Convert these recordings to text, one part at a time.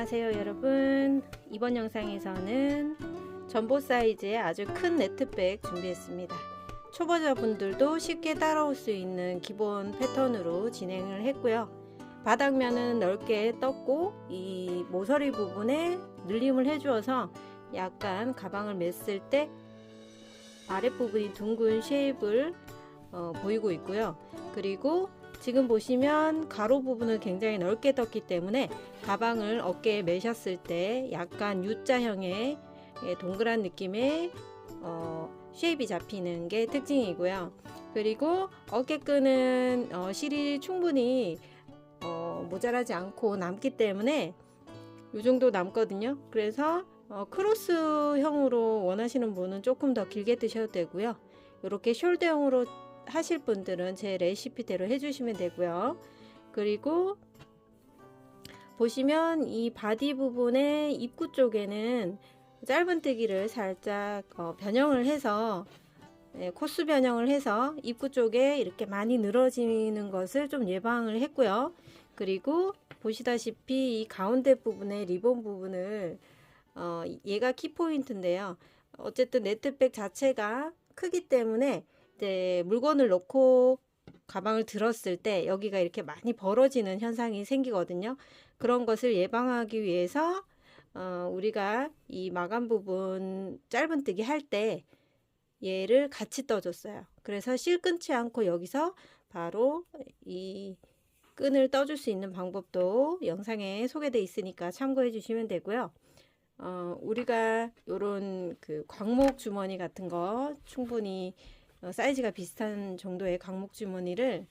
안녕하세요 여러분. 이번 영상에서는 전보 사이즈의 아주 큰 네트백 준비했습니다. 초보자분들도 쉽게 따라올 수 있는 기본 패턴으로 진행을 했고요. 바닥면은 넓게 떴고 이 모서리 부분에 늘림을 해 주어서 약간 가방을 맸을 때 아랫부분이 둥근 쉐입을 보이고 있고요. 그리고 지금 보시면 가로 부분을 굉장히 넓게 떴기 때문에 가방을 어깨에 매셨을 때 약간 U자형의 동그란 느낌의 쉐입이 잡히는 게 특징이고요. 그리고 어깨끈은 실이 충분히 모자라지 않고 남기 때문에 이 정도 남거든요. 그래서 크로스형으로 원하시는 분은 조금 더 길게 뜨셔도 되고요. 이렇게 숄더형으로 하실 분들은 제 레시피대로 해주시면 되고요. 그리고 보시면 이 바디 부분의 입구 쪽에는 짧은뜨기를 살짝 변형을 해서 코스 변형을 해서 입구 쪽에 이렇게 많이 늘어지는 것을 좀 예방을 했고요. 그리고 보시다시피 이 가운데 부분의 리본 부분을 얘가 키포인트인데요. 어쨌든 네트백 자체가 크기 때문에 이제 물건을 넣고 가방을 들었을 때 여기가 이렇게 많이 벌어지는 현상이 생기거든요. 그런 것을 예방하기 위해서 우리가 이 마감 부분 짧은뜨기 할 때 얘를 같이 떠줬어요. 그래서 실 끊지 않고 여기서 바로 이 끈을 떠줄 수 있는 방법도 영상에 소개되어 있으니까 참고해 주시면 되고요. 우리가 요런 그 광목 주머니 같은 거 충분히 사이즈가 비슷한 정도의 광목 주머니를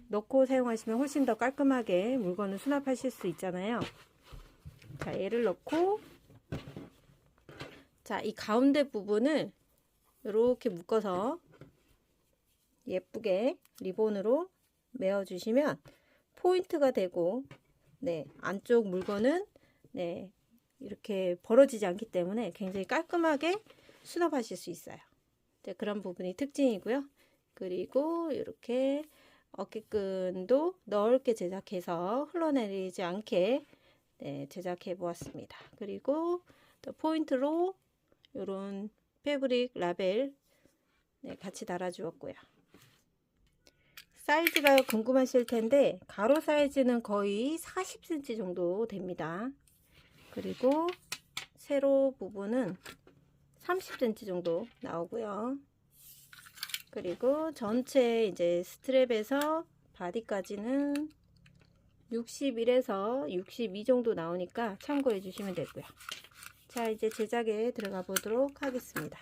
넣고 사용하시면 훨씬 더 깔끔하게 물건을 수납하실 수 있잖아요. 자, 얘를 넣고 자, 이 가운데 부분을 이렇게 묶어서 예쁘게 리본으로 메어 주시면 포인트가 되고 안쪽 물건은 이렇게 벌어지지 않기 때문에 굉장히 깔끔하게 수납하실 수 있어요. 그런 부분이 특징이고요. 그리고 이렇게 어깨끈도 넓게 제작해서 흘러내리지 않게 제작해 보았습니다. 그리고 또 포인트로 이런 패브릭 라벨 같이 달아 주었고요. 사이즈가 궁금하실 텐데 가로 사이즈는 거의 40cm 정도 됩니다. 그리고 세로 부분은 30cm 정도 나오고요. 그리고 전체 이제 스트랩에서 바디까지는 61에서 62 정도 나오니까 참고해 주시면 되고요. 자, 이제 제작에 들어가 보도록 하겠습니다.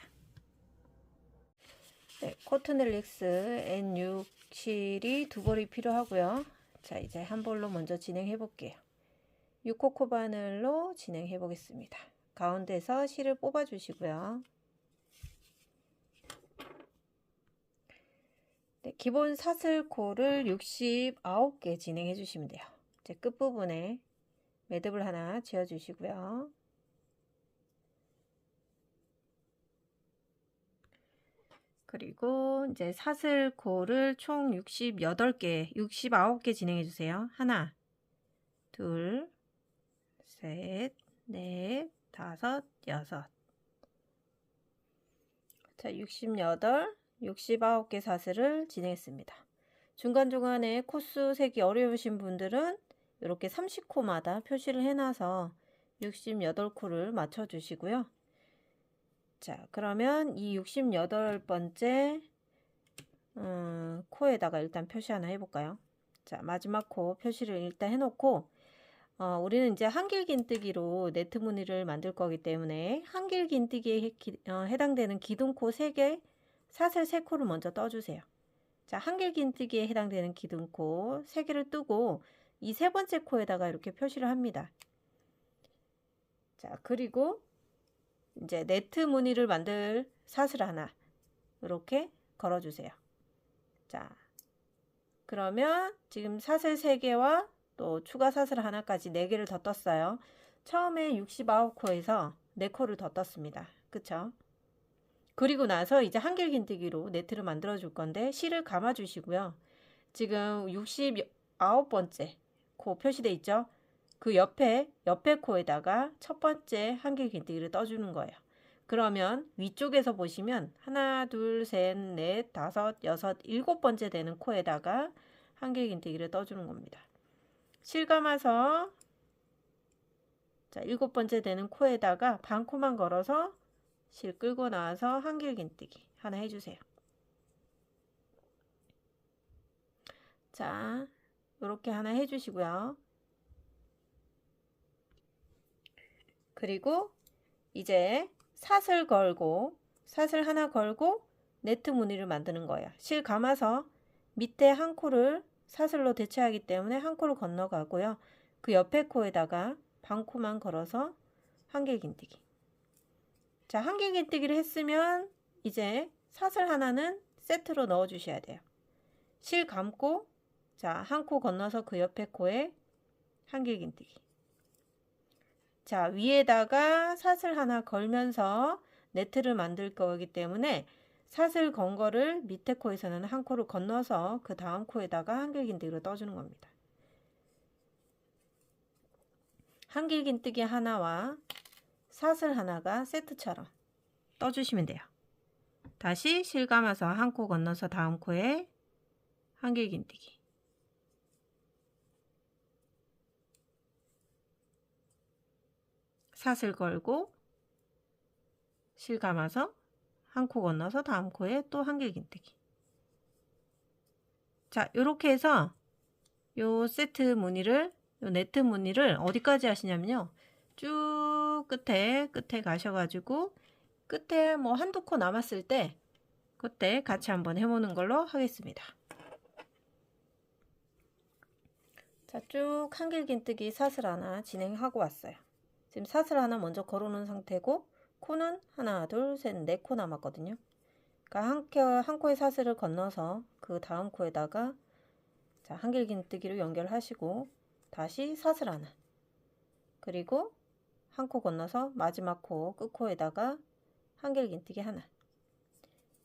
코트넬릭스 N67이 두 벌이 필요하고요. 자, 이제 한 벌로 먼저 진행해 볼게요. 6코코 바늘로 진행해 보겠습니다. 가운데서 실을 뽑아 주시고요. 기본 사슬코를 69개 진행해 주시면 돼요. 이제 끝부분에 매듭을 하나 지어 주시고요. 그리고 이제 사슬코를 총 68개, 69개 진행해 주세요. 하나, 둘, 셋, 넷, 다섯, 여섯. 자, 68, 69개 사슬을 진행했습니다. 중간중간에 코스 세기 어려우신 분들은 이렇게 30코마다 표시를 해놔서 68코를 맞춰 주시고요. 자, 그러면 이 68번째 코에다가 일단 표시 하나 해볼까요? 자, 마지막 코 표시를 일단 해놓고 우리는 이제 한길긴뜨기로 네트 무늬를 만들 거기 때문에 한길긴뜨기에 해당되는 기둥코 3개, 사슬 3코를 먼저 떠주세요. 자, 한길긴뜨기에 해당되는 기둥코 3개를 뜨고 이 세 번째 코에다가 이렇게 표시를 합니다. 자, 그리고 이제 네트 무늬를 만들 사슬 하나 이렇게 걸어주세요. 자, 그러면 지금 사슬 3개와 또 추가 사슬 하나까지 4개를 더 떴어요. 처음에 69코에서 4코를 더 떴습니다. 그쵸? 그리고 나서 이제 한길긴뜨기로 네트를 만들어 줄 건데 실을 감아 주시고요. 지금 69번째 코 표시되어 있죠? 그 옆에 코에다가 첫 번째 한길긴뜨기를 떠주는 거예요. 그러면 위쪽에서 보시면 하나, 둘, 셋, 넷, 다섯, 여섯, 일곱 번째 되는 코에다가 한길긴뜨기를 떠주는 겁니다. 실감아서 자, 일곱 번째 되는 코에다가 반코만 걸어서 실 끌고 나와서 한길긴뜨기 하나 해주세요. 자, 이렇게 하나 해주시고요. 그리고 이제 사슬 하나 걸고 네트 무늬를 만드는 거예요. 실 감아서 밑에 한 코를 사슬로 대체하기 때문에 한 코를 건너가고요. 그 옆에 코에다가 반코만 걸어서 한길긴뜨기. 자, 한길긴뜨기를 했으면 이제 사슬 하나는 세트로 넣어 주셔야 돼요. 실 감고 자, 한 코 건너서 그 옆에 코에 한길긴뜨기. 자, 위에다가 사슬 하나 걸면서 네트를 만들 거기 때문에 사슬 건 거를 밑에 코에서는 한 코를 건너서 그 다음 코에다가 한길긴뜨기로 떠주는 겁니다. 한길긴뜨기 하나와 사슬 하나가 세트처럼 떠주시면 돼요. 다시 실 감아서 한 코 건너서 다음 코에 한길긴뜨기. 사슬 걸고 실 감아서 한 코 건너서 다음 코에 또 한길긴뜨기. 자, 요렇게 해서 요 세트 무늬를, 요 네트 무늬를 어디까지 하시냐면요. 쭉 끝에 가셔가지고 끝에 뭐 한두 코 남았을 때 그때 같이 한번 해보는 걸로 하겠습니다. 자, 쭉 한길긴뜨기 사슬 하나 진행하고 왔어요. 지금 사슬 하나 먼저 걸어놓은 상태고 코는 하나, 둘, 셋, 네 코 남았거든요. 그러니까 한 코의 사슬을 건너서 그 다음 코에다가 자, 한길긴뜨기로 연결하시고 다시 사슬 하나, 그리고 한 코 건너서 마지막 코 끝코에다가 한길긴뜨기 하나.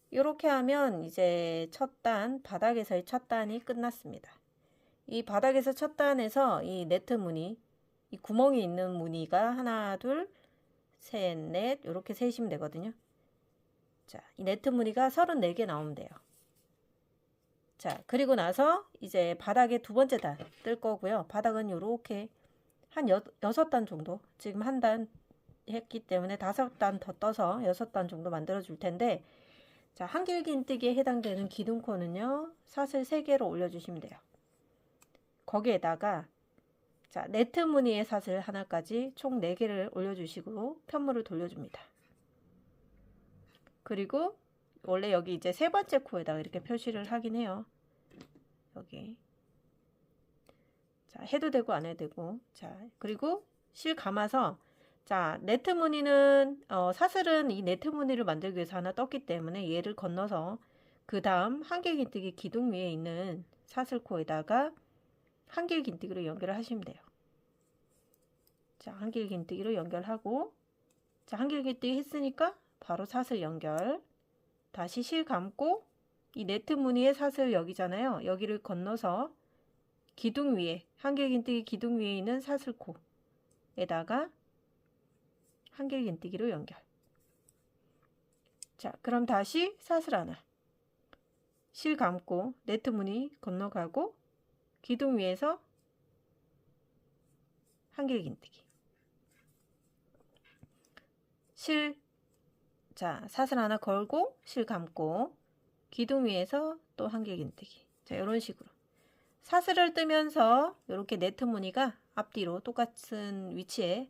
이렇게 하면 이제 첫 단, 바닥에서의 첫 단이 끝났습니다. 이 바닥에서 첫 단에서 이 네트 무늬, 이 구멍이 있는 무늬가 하나, 둘, 셋, 넷 이렇게 세시면 되거든요. 자, 이 네트 무늬가 34개 나오면 돼요. 자, 그리고 나서 이제 바닥에 두 번째 단 뜰 거고요. 바닥은 이렇게 한 6단 정도, 지금 한 단 했기 때문에 5단 더 떠서 6단 정도 만들어 줄 텐데, 자, 한길긴뜨기에 해당되는 기둥코는요, 사슬 3개로 올려주시면 돼요. 거기에다가 자, 네트 무늬의 사슬 하나까지 총 4개를 올려주시고 편물을 돌려줍니다. 그리고 원래 여기 이제 세 번째 코에다가 이렇게 표시를 하긴 해요. 여기. 자, 해도 되고 안 해도 되고. 자, 그리고 실 감아서 자, 네트 무늬는 사슬은 이 네트 무늬를 만들기 위해서 하나 떴기 때문에 얘를 건너서 그 다음 한길긴뜨기 기둥 위에 있는 사슬코에다가 한길긴뜨기로 연결을 하시면 돼요. 자, 한길긴뜨기로 연결하고 자, 한길긴뜨기 했으니까 바로 사슬 연결. 다시 실 감고 이 네트 무늬의 사슬 여기잖아요. 여기를 건너서 기둥 위에, 한길긴뜨기 기둥 위에 있는 사슬코에다가 한길긴뜨기로 연결. 자, 그럼 다시 사슬 하나. 실 감고 네트 무늬 건너가고 기둥 위에서 한길긴뜨기. 실, 자, 사슬 하나 걸고 실 감고 기둥 위에서 또 한길긴뜨기. 자, 이런 식으로. 사슬을 뜨면서 이렇게 네트 무늬가 앞뒤로 똑같은 위치에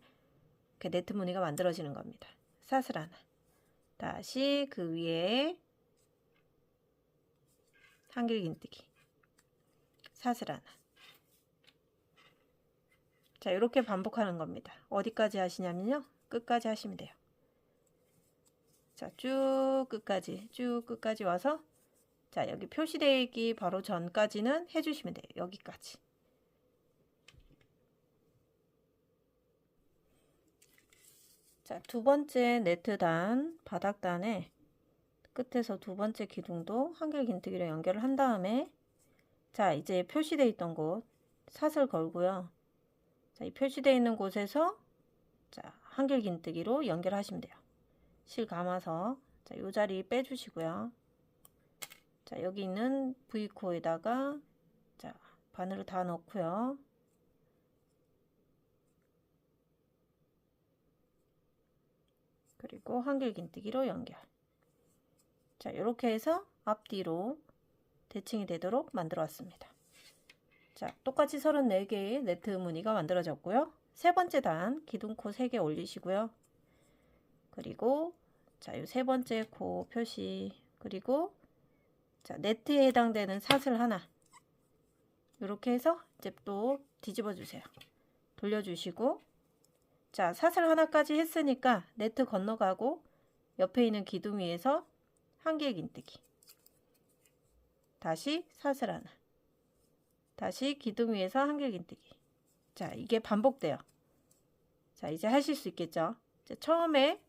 이렇게 네트 무늬가 만들어지는 겁니다. 사슬 하나. 다시 그 위에 한길긴뜨기. 사슬 하나. 자, 이렇게 반복하는 겁니다. 어디까지 하시냐면요. 끝까지 하시면 돼요. 자, 쭉 끝까지 와서 자, 여기 표시되기 바로 전까지는 해주시면 돼요. 여기까지. 자, 두 번째 네트 단, 바닥 단에 끝에서 두 번째 기둥도 한길긴뜨기로 연결을 한 다음에 자, 이제 표시되어 있던 곳 사슬 걸고요. 자, 이 표시되어 있는 곳에서 자, 한길긴뜨기로 연결하시면 돼요. 실 감아서 자, 이 자리 빼주시고요. 자, 여기 있는 V코에다가 자, 바늘을 다 넣고요. 그리고 한길긴뜨기로 연결. 자, 이렇게 해서 앞뒤로 대칭이 되도록 만들어 왔습니다. 자, 똑같이 34개의 네트 무늬가 만들어졌고요. 세 번째 단 기둥코 3개 올리시고요. 그리고 자, 이 세 번째 코 표시, 그리고 자, 네트에 해당되는 사슬 하나, 이렇게 해서 이제 또 뒤집어 주세요. 돌려주시고, 자, 사슬 하나까지 했으니까 네트 건너가고 옆에 있는 기둥 위에서 한길긴뜨기, 다시 사슬 하나, 다시 기둥 위에서 한길긴뜨기. 자, 이게 반복돼요. 자, 이제 하실 수 있겠죠? 자, 처음에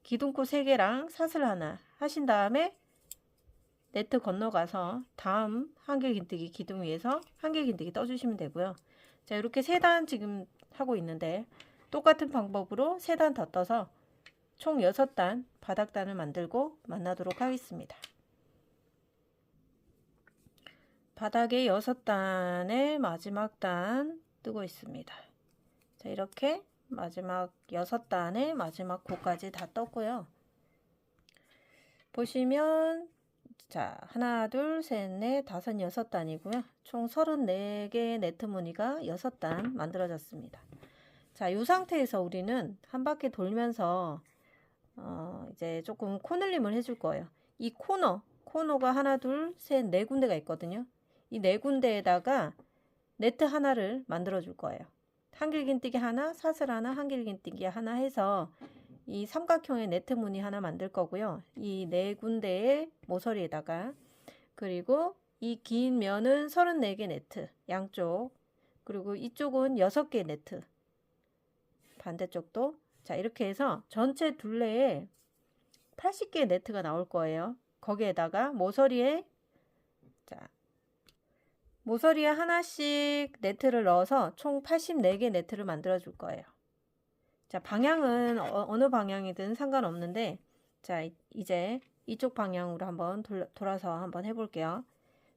기둥코 3개랑 사슬 하나 하신 다음에 네트 건너가서 다음 한길긴뜨기 기둥 위에서 한길긴뜨기 떠주시면 되고요. 자, 이렇게 3단 지금 하고 있는데 똑같은 방법으로 3단 더 떠서 총 6단 바닥단을 만들고 만나도록 하겠습니다. 바닥에 6단의 마지막 단 뜨고 있습니다. 자, 이렇게 마지막 6단의 마지막 코까지 다 떴고요. 보시면 자, 하나, 둘, 셋, 넷, 다섯, 6단이고요. 총 34개의 네트 무늬가 6단 만들어졌습니다. 자, 이 상태에서 우리는 한 바퀴 돌면서 이제 조금 코늘림을 해줄 거예요. 이 코너가 하나, 둘, 셋, 4군데가 있거든요. 이 4군데에다가 네트 하나를 만들어 줄 거예요. 한길긴뜨기 하나, 사슬 하나, 한길긴뜨기 하나 해서 이 삼각형의 네트 무늬 하나 만들 거고요. 이 4군데의 모서리에다가, 그리고 이 긴 면은 34개 네트 양쪽, 그리고 이쪽은 6개 네트, 반대쪽도. 자, 이렇게 해서 전체 둘레에 80개의 네트가 나올 거예요. 거기에다가 모서리에 자, 모서리에 하나씩 네트를 넣어서 총 84개 네트를 만들어 줄 거예요. 자, 방향은 어느 방향이든 상관없는데, 자, 이제 이쪽 방향으로 한번 돌아서 한번 해볼게요.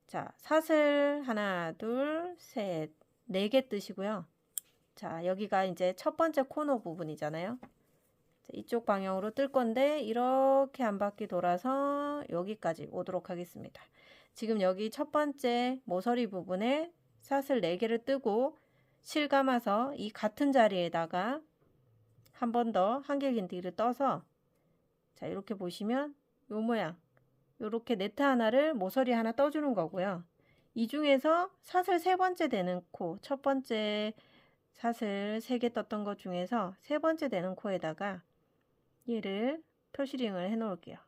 자, 사슬 하나, 둘, 셋, 4개 뜨시고요. 자, 여기가 이제 첫 번째 코너 부분이잖아요. 자, 이쪽 방향으로 뜰 건데 이렇게 한 바퀴 돌아서 여기까지 오도록 하겠습니다. 지금 여기 첫 번째 모서리 부분에 사슬 4개를 뜨고 실 감아서 이 같은 자리에다가 한 번 더 한길긴뜨기를 떠서, 자, 이렇게 보시면 요 모양, 요렇게 네트 하나를 모서리 하나 떠주는 거고요. 이 중에서 사슬 3번째 되는 코, 첫 번째 사슬 3개 떴던 것 중에서 3번째 되는 코에다가 얘를 표시링을 해 놓을게요.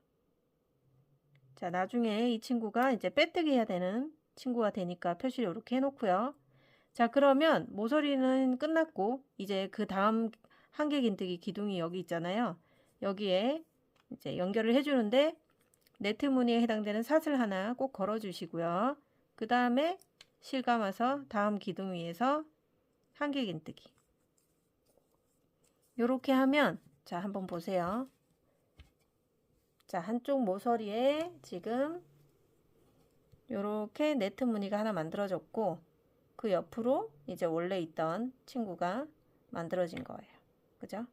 자, 나중에 이 친구가 이제 빼뜨기 해야 되는 친구가 되니까 표시를 이렇게 해 놓고요. 자, 그러면 모서리는 끝났고 이제 그 다음 한길긴뜨기 기둥이 여기 있잖아요. 여기에 이제 연결을 해주는데 네트 무늬에 해당되는 사슬 하나 꼭 걸어 주시고요. 그 다음에 실 감아서 다음 기둥 위에서 한길긴뜨기. 요렇게 하면, 자, 한번 보세요. 자, 한쪽 모서리에 지금 요렇게 네트 무늬가 하나 만들어졌고, 그 옆으로 이제 원래 있던 친구가 만들어진 거예요. 그죠?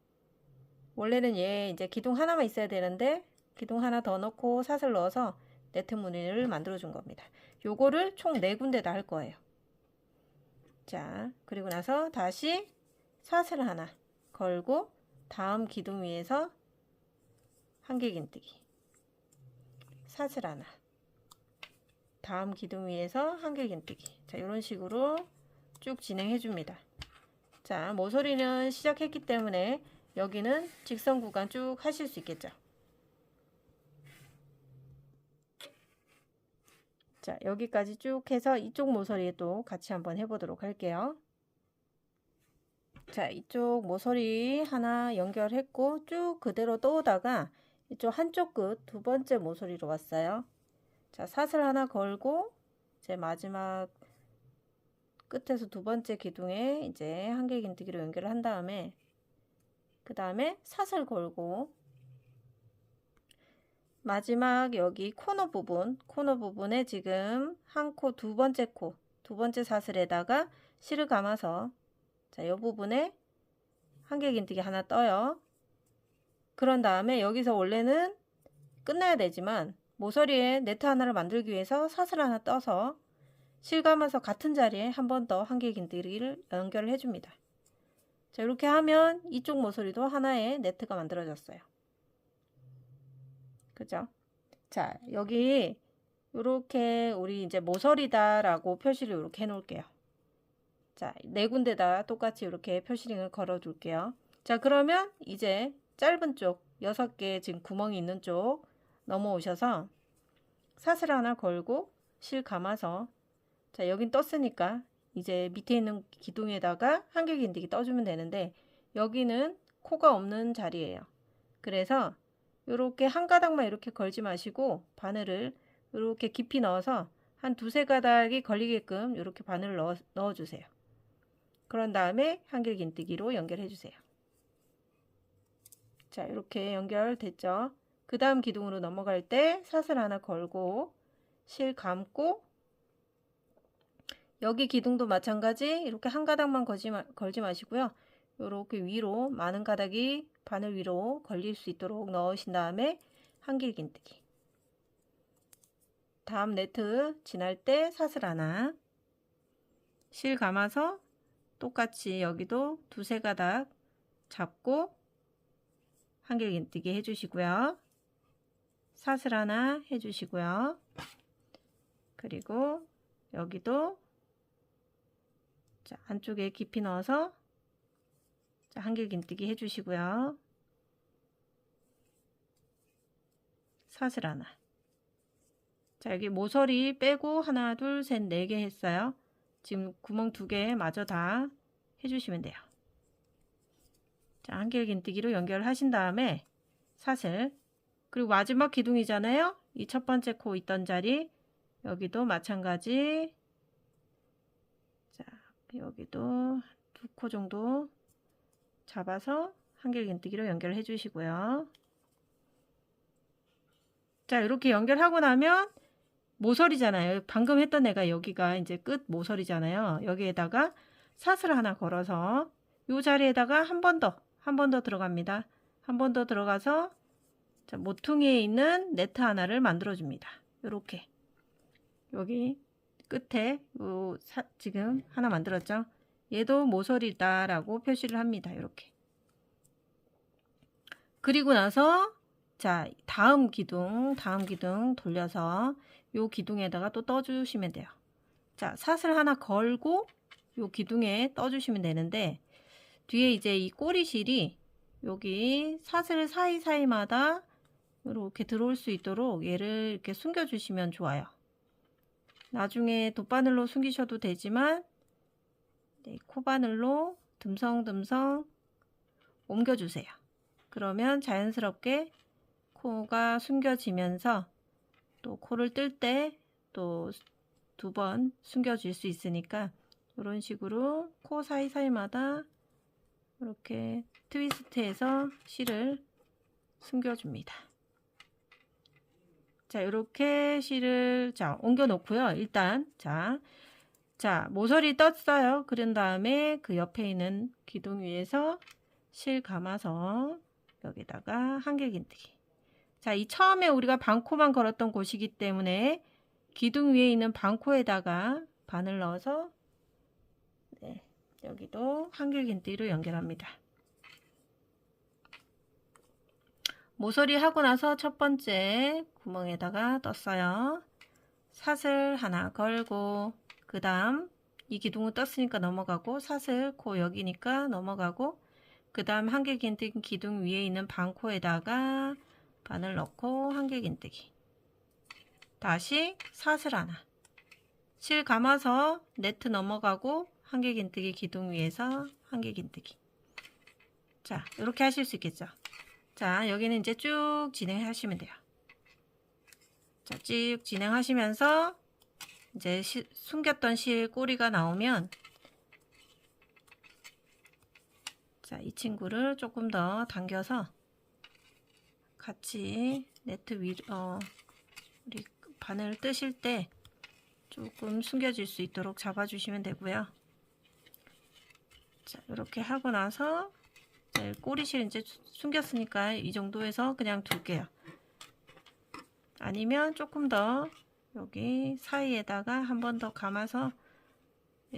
원래는 얘 이제 기둥 하나만 있어야 되는데 기둥 하나 더 넣고 사슬 넣어서 네트 무늬를 만들어 준 겁니다. 요거를 총 4군데다 할 거예요. 자, 그리고 나서 다시 사슬 하나 걸고 다음 기둥 위에서 한길긴뜨기, 사슬 하나, 다음 기둥 위에서 한길긴뜨기. 자, 이런 식으로 쭉 진행해 줍니다. 자, 모서리는 시작했기 때문에 여기는 직선 구간 쭉 하실 수 있겠죠. 자, 여기까지 쭉 해서 이쪽 모서리에 또 같이 한번 해보도록 할게요. 자, 이쪽 모서리 하나 연결했고 쭉 그대로 떠오다가 이쪽 한쪽 끝 두 번째 모서리로 왔어요. 자, 사슬 하나 걸고 이제 마지막 끝에서 두 번째 기둥에 이제 한길긴뜨기로 연결을 한 다음에 그 다음에 사슬 걸고 마지막 여기 코너 부분에 지금 한 코 두 번째 사슬에다가 실을 감아서 자, 이 부분에 한길긴뜨기 하나 떠요. 그런 다음에 여기서 원래는 끝나야 되지만 모서리에 네트 하나를 만들기 위해서 사슬 하나 떠서 실 감아서 같은 자리에 한 번 더 한길긴뜨기를 연결을 해줍니다. 자, 이렇게 하면 이쪽 모서리도 하나의 네트가 만들어졌어요. 그죠? 자, 여기 이렇게 우리 이제 모서리다 라고 표시를 이렇게 해 놓을게요. 자, 네 군데다 똑같이 이렇게 표시링을 걸어 둘게요. 자, 그러면 이제 짧은 쪽 6개 지금 구멍이 있는 쪽 넘어오셔서 사슬 하나 걸고 실 감아서 자, 여긴 떴으니까 이제 밑에 있는 기둥에다가 한길긴뜨기 떠주면 되는데 여기는 코가 없는 자리예요. 그래서 이렇게 한 가닥만 이렇게 걸지 마시고 바늘을 이렇게 깊이 넣어서 한 두세 가닥이 걸리게끔 이렇게 바늘을 넣어주세요. 그런 다음에 한길긴뜨기로 연결해 주세요. 자, 이렇게 연결됐죠. 그 다음 기둥으로 넘어갈 때 사슬 하나 걸고 실 감고 여기 기둥도 마찬가지 이렇게 한 가닥만 걸지 마시고요. 이렇게 위로 많은 가닥이 바늘 위로 걸릴 수 있도록 넣으신 다음에 한길긴뜨기. 다음 네트 지날 때 사슬 하나 실 감아서 똑같이 여기도 두세 가닥 잡고 한길긴뜨기 해주시고요. 사슬 하나 해주시고요. 그리고 여기도 자, 안쪽에 깊이 넣어서 자, 한길긴뜨기 해주시고요. 사슬 하나. 자, 여기 모서리 빼고 하나, 둘, 셋, 네 개 했어요. 지금 구멍 2개 마저 다 해주시면 돼요. 자, 한길긴뜨기로 연결하신 다음에 사슬 그리고 마지막 기둥이잖아요. 이 첫 번째 코 있던 자리 여기도 마찬가지. 자, 여기도 2코 정도 잡아서 한길긴뜨기로 연결해 주시고요. 자, 이렇게 연결하고 나면 모서리잖아요. 방금 했던 애가 여기가 이제 끝 모서리잖아요. 여기에다가 사슬 하나 걸어서 이 자리에다가 한 번 더 들어갑니다. 한 번 더 들어가서 자, 모퉁이에 있는 네트 하나를 만들어 줍니다. 이렇게 여기 끝에 지금 하나 만들었죠. 얘도 모서리다 라고 표시를 합니다. 이렇게 그리고 나서 자, 다음 기둥 돌려서 요 기둥에다가 또 떠주시면 돼요. 자, 사슬 하나 걸고 요 기둥에 떠주시면 되는데 뒤에 이제 이 꼬리실이 여기 사슬 사이사이마다 이렇게 들어올 수 있도록 얘를 이렇게 숨겨 주시면 좋아요. 나중에 돗바늘로 숨기셔도 되지만 네, 코바늘로 듬성듬성 옮겨주세요. 그러면 자연스럽게 코가 숨겨지면서 또 코를 뜰 때 또 2번 숨겨질 수 있으니까 이런 식으로 코 사이사이마다 이렇게 트위스트해서 실을 숨겨줍니다. 자, 이렇게 실을 자 옮겨 놓고요. 일단 자 모서리 떴어요. 그런 다음에 그 옆에 있는 기둥 위에서 실 감아서 여기다가 한길긴뜨기. 자, 이 처음에 우리가 반코만 걸었던 곳이기 때문에 기둥 위에 있는 반코에다가 바늘 넣어서 네, 여기도 한길긴뜨기로 연결합니다. 모서리 하고 나서 첫 번째 구멍에다가 떴어요. 사슬 하나 걸고 그 다음 이 기둥은 떴으니까 넘어가고 사슬 코 여기니까 넘어가고 그 다음 한길긴뜨기 기둥 위에 있는 반코에다가 바늘 넣고 한길긴뜨기. 다시 사슬 하나 실 감아서 네트 넘어가고 한길긴뜨기 기둥 위에서 한길긴뜨기. 자, 이렇게 하실 수 있겠죠. 자, 여기는 이제 쭉 진행하시면 돼요. 자, 쭉 진행하시면서 이제 숨겼던 실 꼬리가 나오면 자, 이 친구를 조금 더 당겨서 같이 네트 위, 우리 바늘 뜨실 때 조금 숨겨질 수 있도록 잡아주시면 되고요. 자, 이렇게 하고 나서 이제 꼬리실 이제 숨겼으니까 이 정도에서 그냥 둘게요. 아니면 조금 더 여기 사이에다가 한 번 더 감아서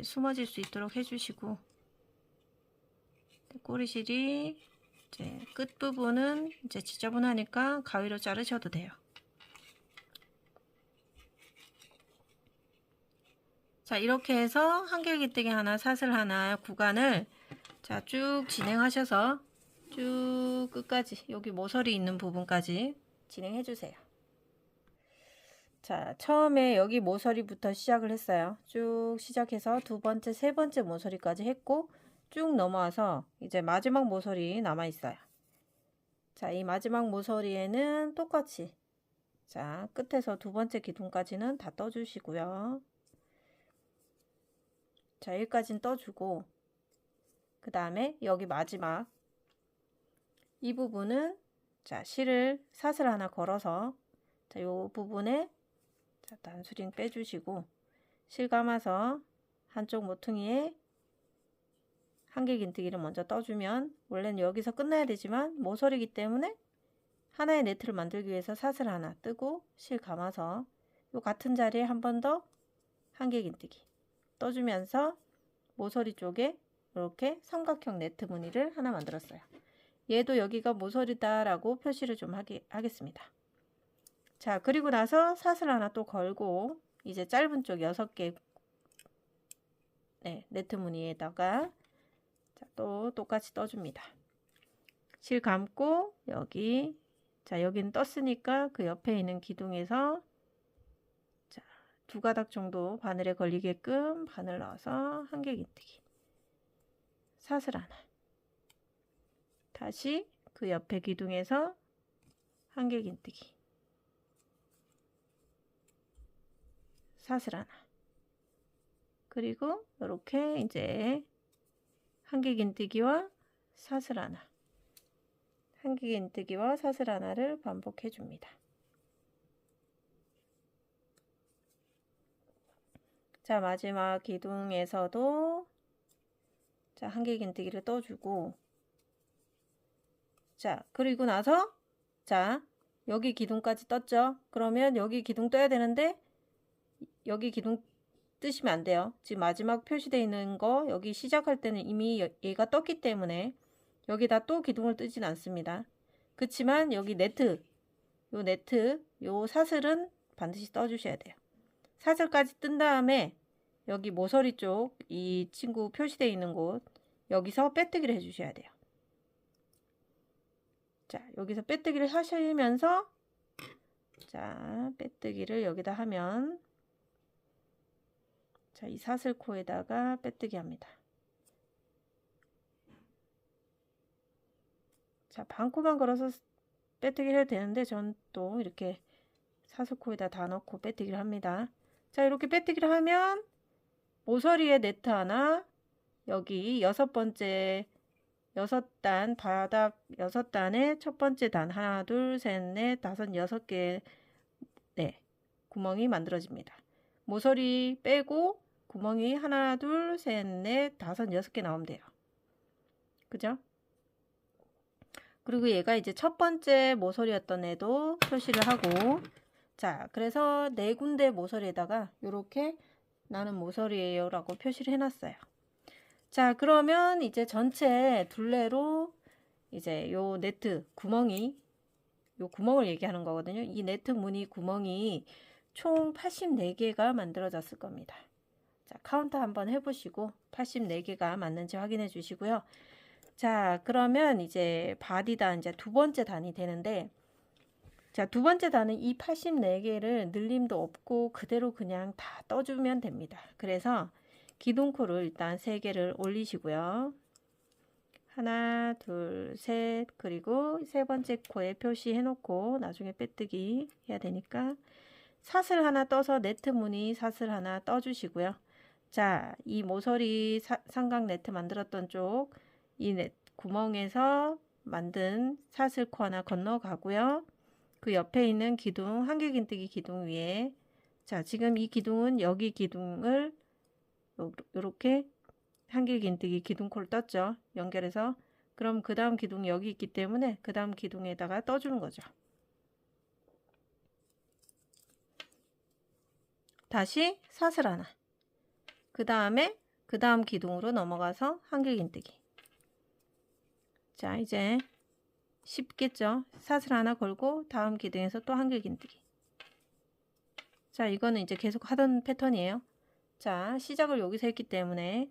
숨어질 수 있도록 해주시고, 꼬리실이 이제 끝부분은 이제 지저분하니까 가위로 자르셔도 돼요. 자, 이렇게 해서 한길기뜨기 하나, 사슬 하나 구간을 자, 쭉 진행하셔서 쭉 끝까지 여기 모서리 있는 부분까지 진행해 주세요. 자, 처음에 여기 모서리부터 시작을 했어요. 쭉 시작해서 두 번째, 세 번째 모서리까지 했고, 쭉 넘어와서 이제 마지막 모서리 남아 있어요. 자, 이 마지막 모서리에는 똑같이 자, 끝에서 두 번째 기둥까지는 다 떠주시고요. 자, 여기까지는 떠주고, 그 다음에 여기 마지막 이 부분은 자, 실을 사슬 하나 걸어서 자, 요 부분에 자, 단수링 빼주시고 실 감아서 한쪽 모퉁이에 한길긴뜨기를 먼저 떠주면, 원래는 여기서 끝나야 되지만 모서리이기 때문에 하나의 네트를 만들기 위해서 사슬 하나 뜨고 실 감아서 요 같은 자리에 한 번 더 한길긴뜨기 떠주면서 모서리 쪽에 이렇게 삼각형 네트 무늬를 하나 만들었어요. 얘도 여기가 모서리다 라고 표시를 좀 하겠습니다. 자, 그리고 나서 사슬 하나 또 걸고 이제 짧은 쪽 6개 네트 무늬에다가 자, 또 똑같이 떠줍니다. 실 감고 여기 자, 여기는 떴으니까 그 옆에 있는 기둥에서 자, 두 가닥 정도 바늘에 걸리게끔 바늘 넣어서 한길긴뜨기 사슬 하나, 다시 그 옆에 기둥에서 한길긴뜨기 사슬 하나, 그리고 이렇게 이제 한길긴뜨기와 사슬 하나, 한길긴뜨기와 사슬 하나를 반복해 줍니다. 자, 마지막 기둥에서도 자, 한길긴뜨기를 떠주고, 자, 그리고 나서 자, 여기 기둥까지 떴죠. 그러면 여기 기둥 떠야 되는데 여기 기둥 뜨시면 안 돼요. 지금 마지막 표시되어 있는 거 여기 시작할 때는 이미 얘가 떴기 때문에 여기다 또 기둥을 뜨진 않습니다. 그렇지만 여기 네트, 요 사슬은 반드시 떠주셔야 돼요. 사슬까지 뜬 다음에 여기 모서리 쪽 이 친구 표시되어 있는 곳 여기서 빼뜨기를 해주셔야 돼요. 자, 여기서 빼뜨기를 하시면서 자, 빼뜨기를 여기다 하면 자, 이 사슬코에다가 빼뜨기 합니다. 자, 반코만 걸어서 빼뜨기를 해도 되는데 전 또 이렇게 사슬코에다 다 넣고 빼뜨기를 합니다. 자, 이렇게 빼뜨기를 하면 모서리에 네트 하나, 여기 6단 바닥 6단에 첫 번째 단 하나, 둘, 셋, 넷, 다섯, 6개 구멍이 만들어집니다. 모서리 빼고 구멍이 하나, 둘, 셋, 넷, 다섯, 6개 나오면 돼요. 그죠? 그리고 얘가 이제 첫 번째 모서리였던 애도 표시를 하고, 자, 그래서 4군데 모서리에다가 이렇게 나는 모서리예요 라고 표시를 해놨어요. 자, 그러면 이제 전체 둘레로 이제 요 네트 구멍이, 요 구멍을 얘기하는 거거든요. 이 네트 무늬 구멍이 총 84개가 만들어졌을 겁니다. 자, 카운트 한번 해보시고 84개가 맞는지 확인해 주시고요. 자, 그러면 이제 바디단 이제 두 번째 단이 되는데, 자, 두 번째 단은 이 84개를 늘림도 없고 그대로 그냥 다 떠주면 됩니다. 그래서 기둥코를 일단 3개를 올리시고요. 하나, 둘, 셋, 그리고 세 번째 코에 표시해 놓고 나중에 빼뜨기 해야 되니까 사슬 하나 떠서 네트 무늬 사슬 하나 떠주시고요. 자, 이 모서리 삼각 네트 만들었던 쪽 이 구멍에서 만든 사슬코 하나 건너가고요. 그 옆에 있는 기둥, 한길긴뜨기 기둥 위에, 자, 지금 이 기둥은 여기 기둥을 이렇게 한길긴뜨기 기둥코를 떴죠. 연결해서. 그럼 그 다음 기둥이 여기 있기 때문에 그 다음 기둥에다가 떠주는 거죠. 다시 사슬 하나. 그 다음에 그 다음 기둥으로 넘어가서 한길긴뜨기. 자, 이제 쉽겠죠? 사슬 하나 걸고 다음 기둥에서 또 한길긴뜨기. 자, 이거는 이제 계속 하던 패턴이에요. 자, 시작을 여기서 했기 때문에,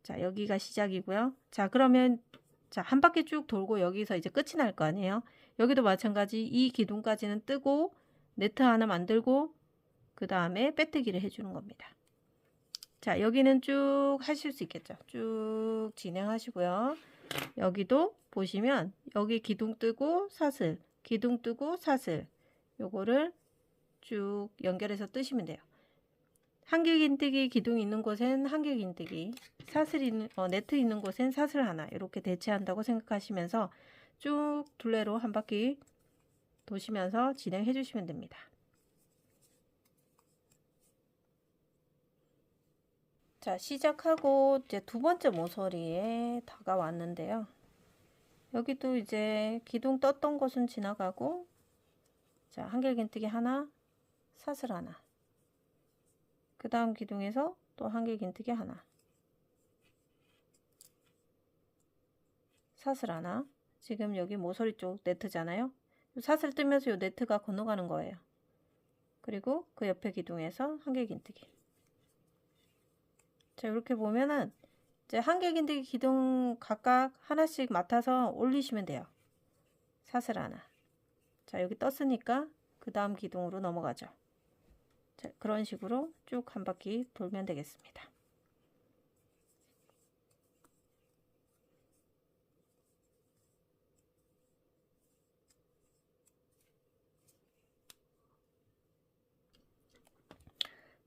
자, 여기가 시작이고요. 자, 그러면 자, 한 바퀴 쭉 돌고 여기서 이제 끝이 날 거 아니에요. 여기도 마찬가지 이 기둥까지는 뜨고 네트 하나 만들고 그 다음에 빼뜨기를 해주는 겁니다. 자, 여기는 쭉 하실 수 있겠죠. 쭉 진행하시고요. 여기도 보시면 여기 기둥 뜨고 사슬, 기둥 뜨고 사슬, 요거를 쭉 연결해서 뜨시면 돼요. 한길긴뜨기 기둥 있는 곳엔 한길긴뜨기, 사슬 있는 네트 있는 곳엔 사슬 하나, 이렇게 대체한다고 생각하시면서 쭉 둘레로 한 바퀴 도시면서 진행해 주시면 됩니다. 자, 시작하고 이제 두 번째 모서리에 다가왔는데요. 여기도 이제 기둥 떴던 곳은 지나가고, 자, 한길긴뜨기 하나, 사슬 하나, 그 다음 기둥에서 또 한길긴뜨기 하나, 사슬 하나. 지금 여기 모서리 쪽 네트잖아요. 사슬 뜨면서 이 네트가 건너가는 거예요. 그리고 그 옆에 기둥에서 한길긴뜨기. 자, 이렇게 보면은 이제 한길긴뜨기 기둥 각각 하나씩 맡아서 올리시면 돼요. 사슬 하나. 자, 여기 떴으니까 그 다음 기둥으로 넘어가죠. 자, 그런 식으로 쭉 한 바퀴 돌면 되겠습니다.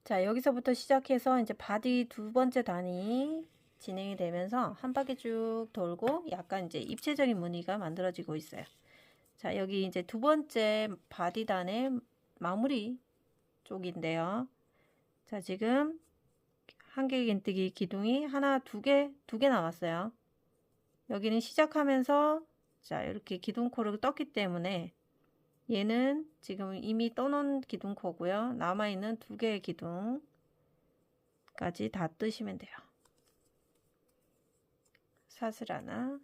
자, 여기서부터 시작해서 이제 바디 두 번째 단이 진행이 되면서 한 바퀴 쭉 돌고 약간 이제 입체적인 무늬가 만들어지고 있어요. 자, 여기 이제 두 번째 바디단의 마무리 쪽인데요. 자, 지금 한길긴뜨기 기둥이 하나, 두 개 남았어요. 여기는 시작하면서 자, 이렇게 기둥코를 떴기 때문에 얘는 지금 이미 떠놓은 기둥코고요. 남아있는 두 개의 기둥까지 다 뜨시면 돼요. 사슬 하나,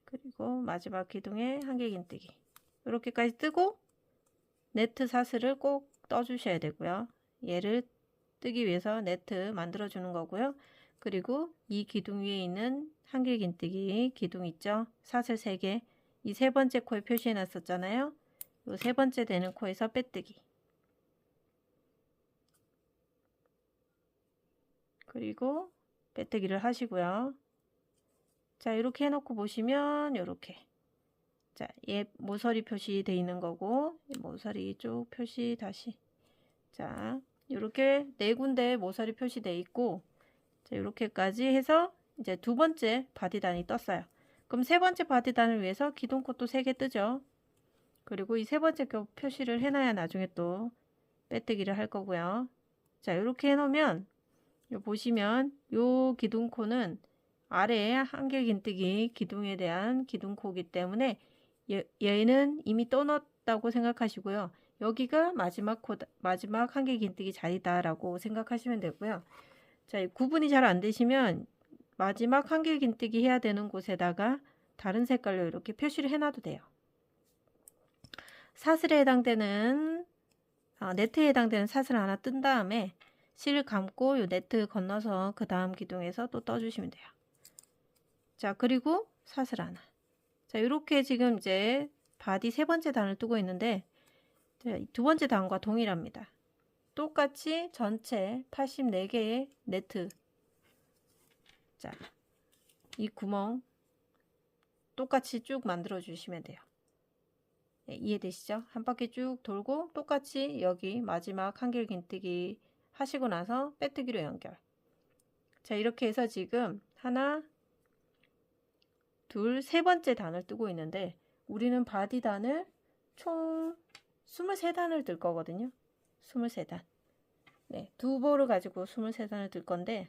그리고 마지막 기둥에 한길긴뜨기. 이렇게까지 뜨고 네트 사슬을 꼭 떠주셔야 되고요. 얘를 뜨기 위해서 네트 만들어 주는 거고요. 그리고 이 기둥 위에 있는 한길긴뜨기 기둥 있죠? 사슬 3개. 이 세 번째 코에 표시해 놨었잖아요. 이 세 번째 되는 코에서 빼뜨기. 그리고 빼뜨기를 하시고요. 자, 이렇게 해놓고 보시면 이렇게. 자, 얘 모서리 표시되어 있는 거고, 모서리 쪽 표시 다시. 자, 이렇게 네 군데 모서리 표시되어 있고, 자, 이렇게까지 해서 이제 두 번째 바디단이 떴어요. 그럼 세 번째 바디단을 위해서 기둥코 또 3개 뜨죠. 그리고 이 세 번째 거 표시를 해놔야 나중에 또 빼뜨기를 할 거고요. 자, 이렇게 해놓으면 보시면 요 기둥코는 아래에 한길긴뜨기 기둥에 대한 기둥코이기 때문에 얘는 이미 떠났다고 생각하시고요. 여기가 마지막 한길긴뜨기 자리다라고 생각하시면 되고요. 자, 구분이 잘 안 되시면 마지막 한길긴뜨기 해야 되는 곳에다가 다른 색깔로 이렇게 표시를 해놔도 돼요. 사슬에 해당되는 네트에 해당되는 사슬 하나 뜬 다음에 실을 감고 요 네트 건너서 그 다음 기둥에서 또 떠주시면 돼요. 자, 그리고 사슬 하나. 자, 이렇게 지금 이제 바디 세 번째 단을 뜨고 있는데 두 번째 단과 동일합니다. 똑같이 전체 84개의 네트. 자, 이 구멍 똑같이 쭉 만들어 주시면 돼요. 네, 이해되시죠? 한 바퀴 쭉 돌고 똑같이 여기 마지막 한길긴뜨기 하시고 나서 빼뜨기로 연결. 자, 이렇게 해서 지금 하나, 세 번째 단을 뜨고 있는데 우리는 바디 단을 총 23단을 뜰 거거든요. 23단. 네, 두 볼을 가지고 23단을 뜰 건데,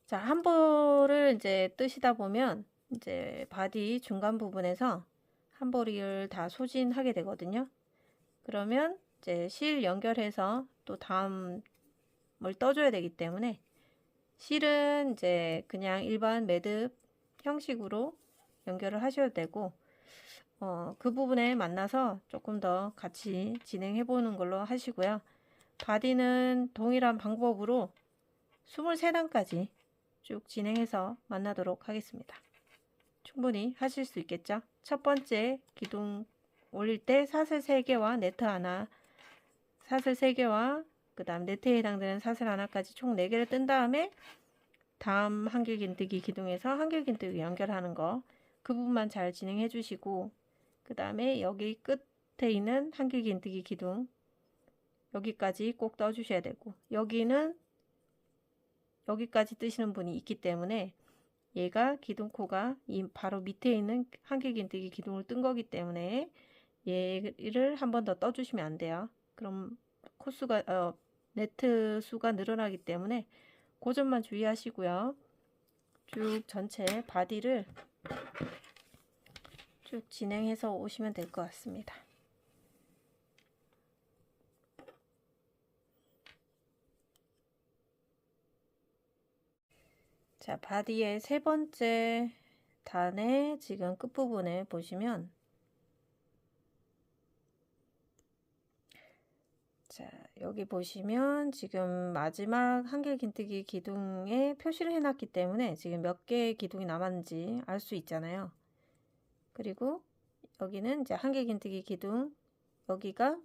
자, 한 볼을 이제 뜨시다 보면 이제 바디 중간 부분에서 한 볼을 다 소진하게 되거든요. 그러면 이제 실 연결해서 또 다음을 떠줘야 되기 때문에 실은 이제 그냥 일반 매듭 형식으로 연결을 하셔도 되고, 그 부분에 만나서 조금 더 같이 진행해 보는 걸로 하시고요. 바디는 동일한 방법으로 23단까지 쭉 진행해서 만나도록 하겠습니다. 충분히 하실 수 있겠죠? 첫 번째 기둥 올릴 때 사슬 3개와 네트 하나, 사슬 3개와 그 다음 네트에 해당되는 사슬 하나까지 총 4개를 뜬 다음에 다음 한길긴뜨기 기둥에서 한길긴뜨기 연결하는 거, 그 부분만 잘 진행해 주시고, 그 다음에 여기 끝에 있는 한길긴뜨기 기둥 여기까지 꼭 떠 주셔야 되고, 여기는 여기까지 뜨시는 분이 있기 때문에 얘가 기둥코가 이 바로 밑에 있는 한길긴뜨기 기둥을 뜬 거기 때문에 얘를 한 번 더 떠 주시면 안 돼요. 그럼 코수가 네트 수가 늘어나기 때문에 그 점만 주의하시고요. 쭉 전체 바디를 쭉 진행해서 오시면 될 것 같습니다. 자, 바디의 세 번째 단의 지금 끝부분에 보시면, 자, 여기 보시면 지금 마지막 한길긴뜨기 기둥에 표시를 해놨기 때문에 지금 몇 개의 기둥이 남았는지 알 수 있잖아요. 그리고 여기는 이제 한길긴뜨기 기둥, 여기가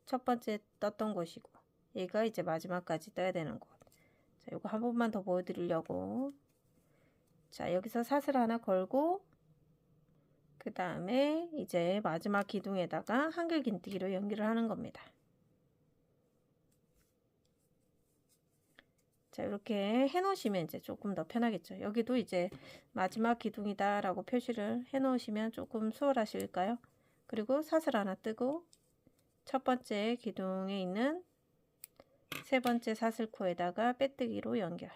첫 번째 떴던 곳이고, 얘가 이제 마지막까지 떠야 되는 곳. 자, 이거 한 번만 더 보여드리려고. 자, 여기서 사슬 하나 걸고, 그 다음에 이제 마지막 기둥에다가 한길긴뜨기로 연결을 하는 겁니다. 자, 이렇게 해 놓으시면 이제 조금 더 편하겠죠. 여기도 이제 마지막 기둥이다 라고 표시를 해 놓으시면 조금 수월하실까요? 그리고 사슬 하나 뜨고 첫 번째 기둥에 있는 세 번째 사슬코에다가 빼뜨기로 연결.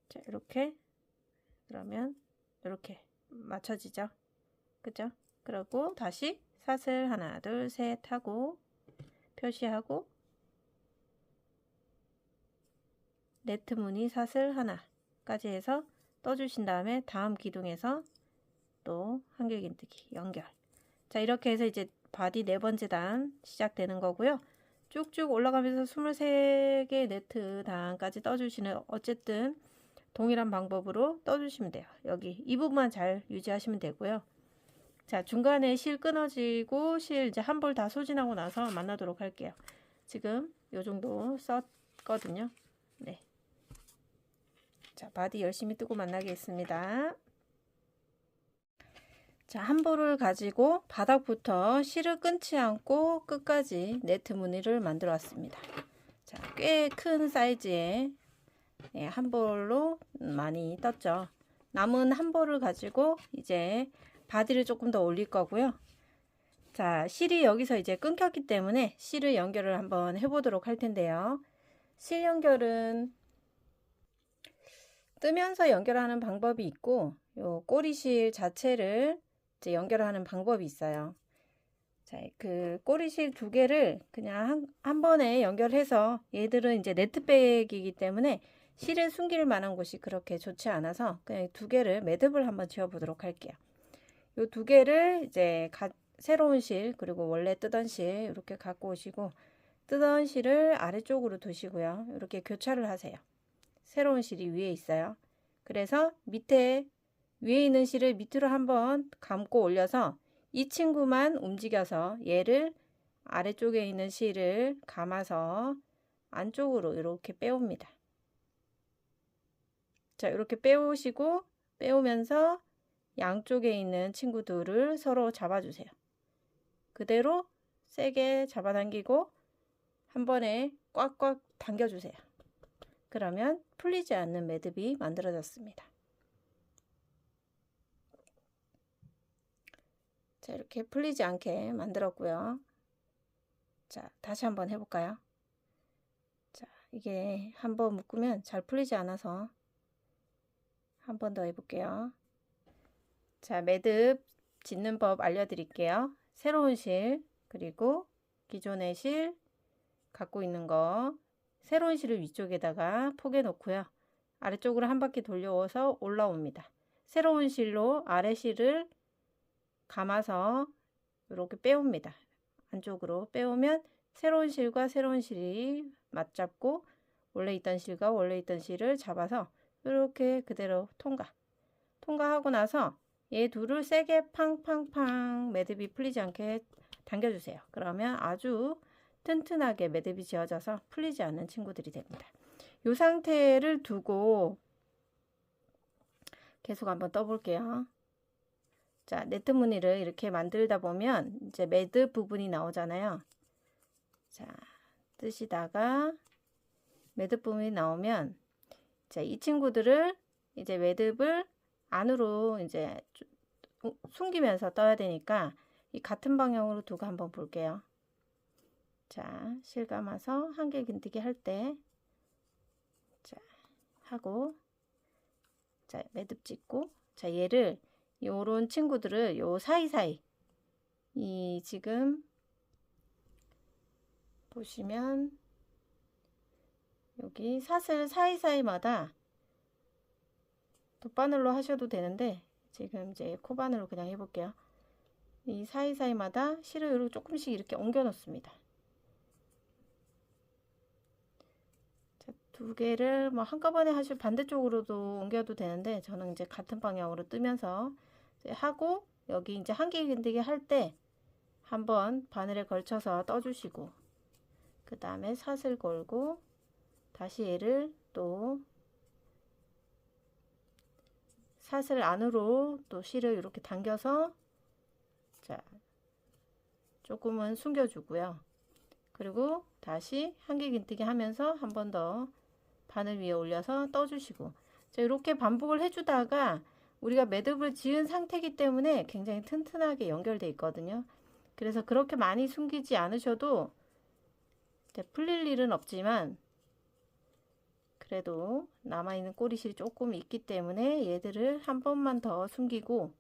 자, 이렇게 그러면 이렇게 맞춰지죠. 그죠? 그리고 다시 사슬 하나 둘 셋 하고 표시하고 네트 무늬 사슬 하나까지 해서 떠주신 다음에 다음 기둥에서 또 한길긴뜨기 연결. 자, 이렇게 해서 이제 바디 네 번째 단 시작되는 거고요. 쭉쭉 올라가면서 23개 네트 단까지 떠주시는, 어쨌든 동일한 방법으로 떠주시면 돼요. 여기 이 부분만 잘 유지하시면 되고요. 자, 중간에 실 끊어지고 실 이제 한 볼 다 소진하고 나서 만나도록 할게요. 지금 요 정도 썼거든요. 네. 자, 바디 열심히 뜨고 만나겠습니다. 자, 한 볼을 가지고 바닥부터 실을 끊지 않고 끝까지 네트 무늬를 만들어 왔습니다. 자, 꽤 큰 사이즈의 한 볼로 많이 떴죠. 남은 한 볼을 가지고 이제 바디를 조금 더 올릴 거고요. 자, 실이 여기서 이제 끊겼기 때문에 실을 연결을 한번 해보도록 할 텐데요. 실 연결은 뜨면서 연결하는 방법이 있고, 요 꼬리실 자체를 이제 연결하는 방법이 있어요. 자, 그 꼬리실 두 개를 그냥 한 번에 연결해서, 얘들은 이제 네트백이기 때문에 실에 숨길 만한 곳이 그렇게 좋지 않아서 그냥 두 개를 매듭을 한번 지어 보도록 할게요. 요 두 개를 이제 새로운 실, 그리고 원래 뜨던 실 이렇게 갖고 오시고, 뜨던 실을 아래쪽으로 두시고요. 이렇게 교차를 하세요. 새로운 실이 위에 있어요. 그래서 밑에 위에 있는 실을 밑으로 한번 감고 올려서 이 친구만 움직여서 얘를 아래쪽에 있는 실을 감아서 안쪽으로 이렇게 빼옵니다. 자, 이렇게 빼오시고, 빼오면서 양쪽에 있는 친구들을 서로 잡아주세요. 그대로 세게 잡아당기고 한 번에 꽉꽉 당겨주세요. 그러면 풀리지 않는 매듭이 만들어졌습니다. 자, 이렇게 풀리지 않게 만들었고요. 자, 다시 한번 해볼까요? 자, 이게 한번 묶으면 잘 풀리지 않아서 한 번 더 해볼게요. 자, 매듭 짓는 법 알려드릴게요. 새로운 실, 그리고 기존의 실 갖고 있는 거, 새로운 실을 위쪽에다가 포개 놓고요. 아래쪽으로 한 바퀴 돌려서 올라옵니다. 새로운 실로 아래 실을 감아서 이렇게 빼옵니다. 안쪽으로 빼오면 새로운 실과 새로운 실이 맞잡고 원래 있던 실과 원래 있던 실을 잡아서 이렇게 그대로 통과하고 나서 얘 둘을 세게 팡팡팡 매듭이 풀리지 않게 당겨주세요. 그러면 아주 튼튼하게 매듭이 지어져서 풀리지 않는 친구들이 됩니다. 이 상태를 두고 계속 한번 떠볼게요. 자, 네트 무늬를 이렇게 만들다 보면 이제 매듭 부분이 나오잖아요. 자, 뜨시다가 매듭 부분이 나오면 자, 이 친구들을 이제 매듭을 안으로 이제 숨기면서 떠야 되니까 이 같은 방향으로 두고 한번 볼게요. 자, 실 감아서 한길 긴뜨기 할 때 자, 하고 자, 매듭 짓고 자, 얘를 요런 친구들을 요 사이사이 이 지금 보시면 여기 사슬 사이사이마다 돗바늘로 하셔도 되는데 지금 이제 코바늘로 그냥 해볼게요. 이 사이사이마다 실을 조금씩 이렇게 옮겨 놓습니다. 자, 두 개를 뭐 한꺼번에 하실 반대쪽으로도 옮겨도 되는데 저는 이제 같은 방향으로 뜨면서 하고 여기 이제 한길 긴뜨기 할 때 한번 바늘에 걸쳐서 떠주시고 그 다음에 사슬 걸고 다시 얘를 또 사슬 안으로 또 실을 이렇게 당겨서 자 조금은 숨겨주고요. 그리고 다시 한길 긴뜨기 하면서 한 번 더 바늘 위에 올려서 떠주시고 자, 이렇게 반복을 해주다가 우리가 매듭을 지은 상태이기 때문에 굉장히 튼튼하게 연결되어 있거든요. 그래서 그렇게 많이 숨기지 않으셔도 풀릴 일은 없지만 그래도 남아있는 꼬리실이 조금 있기 때문에 얘들을 한 번만 더 숨기고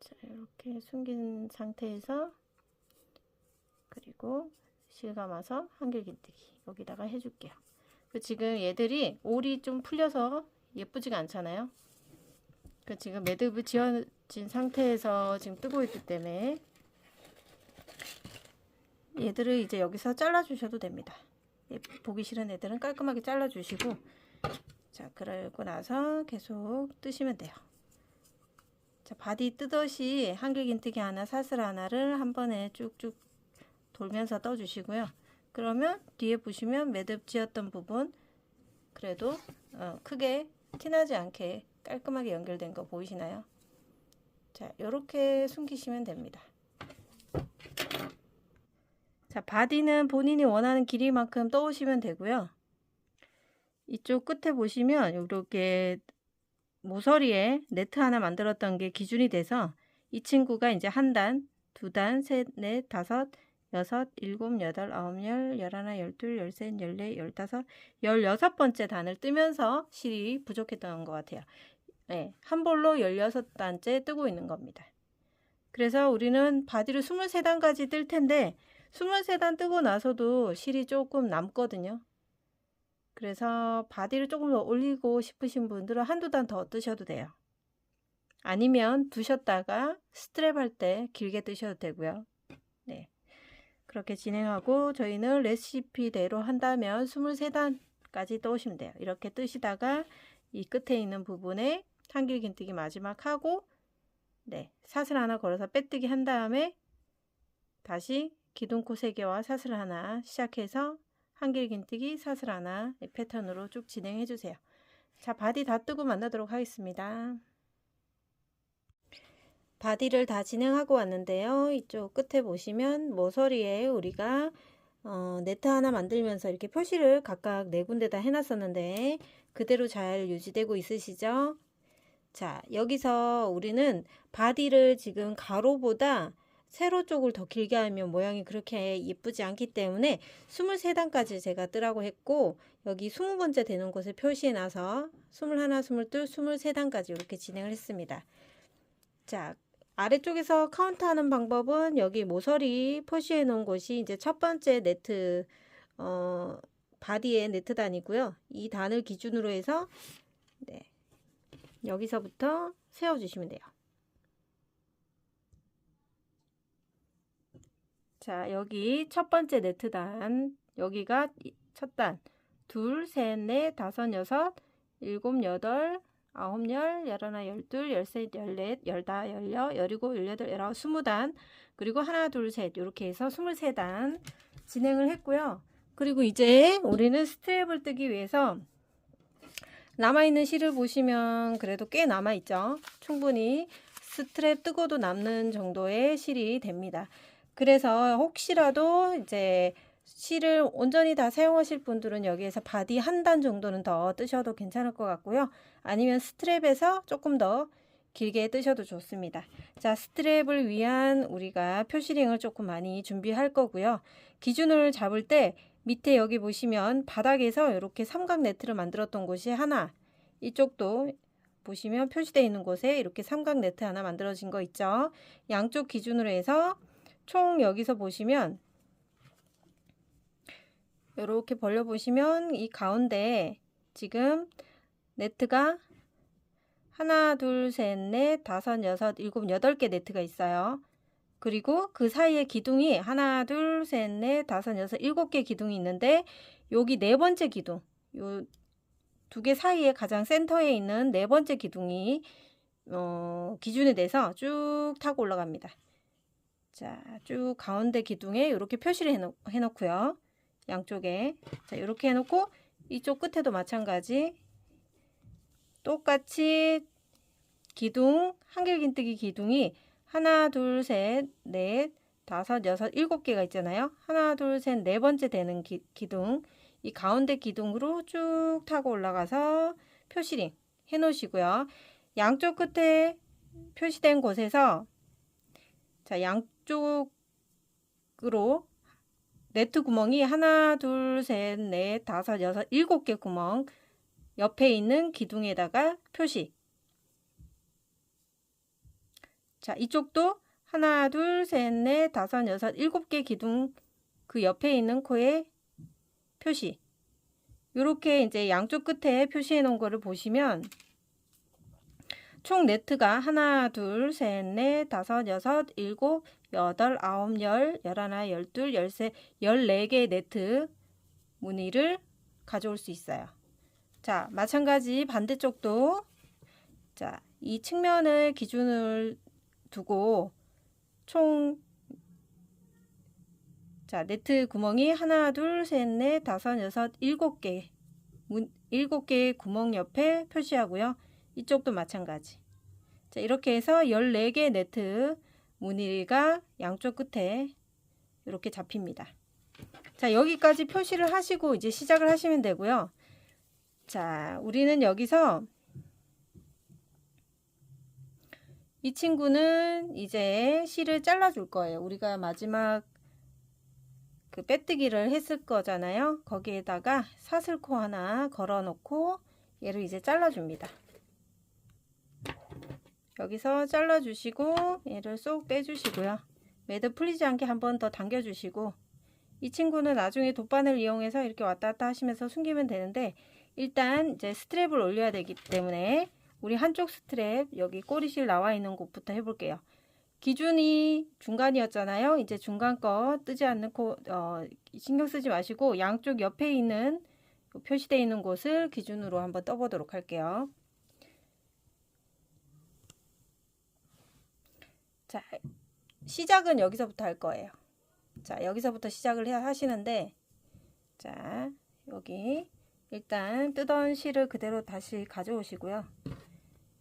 자, 이렇게 숨긴 상태에서 그리고 실 감아서 한길 긴뜨기 여기다가 해줄게요. 지금 얘들이 올이 좀 풀려서 예쁘지가 않잖아요. 지금 매듭을 지어진 상태에서 지금 뜨고 있기 때문에 얘들을 이제 여기서 잘라 주셔도 됩니다. 보기 싫은 애들은 깔끔하게 잘라 주시고 자, 그러고 나서 계속 뜨시면 돼요. 자, 바디 뜨듯이 한길 긴뜨기 하나 사슬 하나를 한 번에 쭉쭉 돌면서 떠 주시고요. 그러면 뒤에 보시면 매듭 지었던 부분 그래도 크게 티나지 않게 깔끔하게 연결된 거 보이시나요? 자, 요렇게 숨기시면 됩니다. 자, 바디는 본인이 원하는 길이만큼 떠오시면 되고요. 이쪽 끝에 보시면 이렇게 모서리에 네트 하나 만들었던 게 기준이 돼서 이 친구가 이제 한 단, 두 단, 셋, 넷, 다섯, 여섯, 일곱, 여덟, 아홉, 열, 열하나, 열둘, 열셋, 열넷, 열다섯, 16번째 단을 뜨면서 실이 부족했던 것 같아요. 네, 한 볼로 16단째 뜨고 있는 겁니다. 그래서 우리는 바디를 23단까지 뜰 텐데 23단 뜨고 나서도 실이 조금 남거든요. 그래서 바디를 조금 더 올리고 싶으신 분들은 한두 단 더 뜨셔도 돼요. 아니면 두셨다가 스트랩 할 때 길게 뜨셔도 되고요. 네, 그렇게 진행하고 저희는 레시피대로 한다면 23단까지 떠오시면 돼요. 이렇게 뜨시다가 이 끝에 있는 부분에 한길 긴뜨기 마지막 하고 네, 사슬 하나 걸어서 빼뜨기 한 다음에 다시 기둥코 3개와 사슬 하나 시작해서 한길 긴뜨기 사슬 하나 패턴으로 쭉 진행해 주세요. 자, 바디 다 뜨고 만나도록 하겠습니다. 바디를 다 진행하고 왔는데요. 이쪽 끝에 보시면 모서리에 우리가 네트 하나 만들면서 이렇게 표시를 각각 네 군데다 해놨었는데 그대로 잘 유지되고 있으시죠? 자, 여기서 우리는 바디를 지금 가로보다 세로 쪽을 더 길게 하면 모양이 그렇게 예쁘지 않기 때문에 23단까지 제가 뜨라고 했고, 여기 20번째 되는 곳에 표시해 놔서 21, 22, 23단까지 이렇게 진행을 했습니다. 자, 아래쪽에서 카운트하는 방법은 여기 모서리 표시해 놓은 곳이 이제 첫 번째 네트 바디의 네트 단이고요. 이 단을 기준으로 해서 네, 여기서부터 세워주시면 돼요. 자, 여기 첫 번째 네트 단, 여기가 첫 단, 둘, 셋, 넷, 다섯, 여섯, 일곱, 여덟, 아홉, 열, 열하나, 열둘, 열셋, 열넷, 열다, 열여, 열일곱, 열여덟, 열아홉, 20단, 그리고 하나, 둘, 셋 이렇게 해서 23단 진행을 했고요. 그리고 이제 우리는 스트랩을 뜨기 위해서 남아있는 실을 보시면 그래도 꽤 남아있죠. 충분히 스트랩 뜨고도 남는 정도의 실이 됩니다. 그래서 혹시라도 이제 실을 온전히 다 사용하실 분들은 여기에서 바디 한 단 정도는 더 뜨셔도 괜찮을 것 같고요. 아니면 스트랩에서 조금 더 길게 뜨셔도 좋습니다. 자, 스트랩을 위한 우리가 표시링을 조금 많이 준비할 거고요. 기준을 잡을 때 밑에 여기 보시면 바닥에서 이렇게 삼각 네트를 만들었던 곳이 하나, 이쪽도 보시면 표시되어 있는 곳에 이렇게 삼각 네트 하나 만들어진 거 있죠. 양쪽 기준으로 해서 총 여기서 보시면 이렇게 벌려 보시면 이 가운데 지금 네트가 하나, 둘, 셋, 넷, 다섯, 여섯, 일곱, 여덟 개 네트가 있어요. 그리고 그 사이에 기둥이 하나, 둘, 셋, 넷, 다섯, 여섯, 일곱 개 기둥이 있는데 여기 네 번째 기둥, 요 두 개 사이에 가장 센터에 있는 네 번째 기둥이 기준에 대해서 쭉 타고 올라갑니다. 자, 쭉 가운데 기둥에 이렇게 표시를 해놓고요. 양쪽에. 자, 이렇게 해놓고 이쪽 끝에도 마찬가지. 똑같이 기둥, 한길긴뜨기 기둥이 하나, 둘, 셋, 넷, 다섯, 여섯, 일곱 개가 있잖아요. 하나, 둘, 셋, 네 번째 되는 기둥. 이 가운데 기둥으로 쭉 타고 올라가서 표시링 해 놓으시고요. 양쪽 끝에 표시된 곳에서 자, 양쪽으로 네트 구멍이 하나, 둘, 셋, 넷, 다섯, 여섯, 일곱 개 구멍 옆에 있는 기둥에다가 표시. 자, 이쪽도 하나, 둘, 셋, 넷, 다섯, 여섯, 일곱 개 기둥 그 옆에 있는 코에 표시. 이렇게 이제 양쪽 끝에 표시해 놓은 거를 보시면 총 네트가 하나, 둘, 셋, 넷, 다섯, 여섯, 일곱, 여덟, 아홉, 열, 열하나, 열둘, 열셋, 14개의 네트 무늬를 가져올 수 있어요. 자, 마찬가지 반대쪽도 자, 이 측면을 기준을 두고 총 자, 네트 구멍이 하나, 둘, 셋, 넷, 다섯, 여섯, 일곱 개. 7개의 구멍 옆에 표시하고요. 이쪽도 마찬가지. 자, 이렇게 해서 14개 네트 무늬가 양쪽 끝에 이렇게 잡힙니다. 자, 여기까지 표시를 하시고 이제 시작을 하시면 되고요. 자, 우리는 여기서 이 친구는 이제 실을 잘라 줄 거예요. 우리가 마지막 그 빼뜨기를 했을 거잖아요. 거기에다가 사슬코 하나 걸어 놓고 얘를 이제 잘라 줍니다. 여기서 잘라 주시고 얘를 쏙 빼 주시고요. 매듭 풀리지 않게 한 번 더 당겨 주시고 이 친구는 나중에 돗바늘 이용해서 이렇게 왔다 갔다 하시면서 숨기면 되는데 일단 이제 스트랩을 올려야 되기 때문에 우리 한쪽 스트랩 여기 꼬리실 나와 있는 곳부터 해볼게요. 기준이 중간이었잖아요. 이제 중간 거 뜨지 않고 신경 쓰지 마시고 양쪽 옆에 있는 표시되어 있는 곳을 기준으로 한번 떠보도록 할게요. 자, 시작은 여기서부터 할 거예요. 자, 여기서부터 시작을 하시는데 자, 여기 일단 뜨던 실을 그대로 다시 가져오시고요.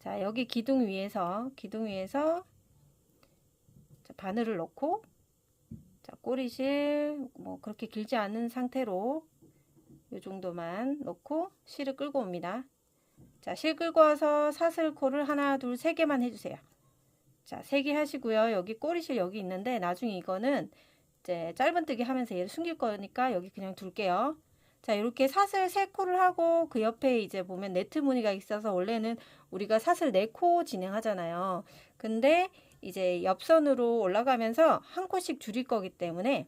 자, 여기 기둥 위에서 바늘을 넣고, 자, 꼬리실 뭐 그렇게 길지 않은 상태로 이 정도만 넣고 실을 끌고 옵니다. 자, 실 끌고 와서 사슬코를 하나, 둘, 세 개만 해주세요. 자, 3개 하시고요. 여기 꼬리실 여기 있는데 나중에 이거는 이제 짧은뜨기 하면서 얘를 숨길 거니까 여기 그냥 둘게요. 자, 이렇게 사슬 3코를 하고 그 옆에 이제 보면 네트 무늬가 있어서 원래는 우리가 사슬 4코 진행하잖아요. 근데 이제 옆선으로 올라가면서 한 코씩 줄일 거기 때문에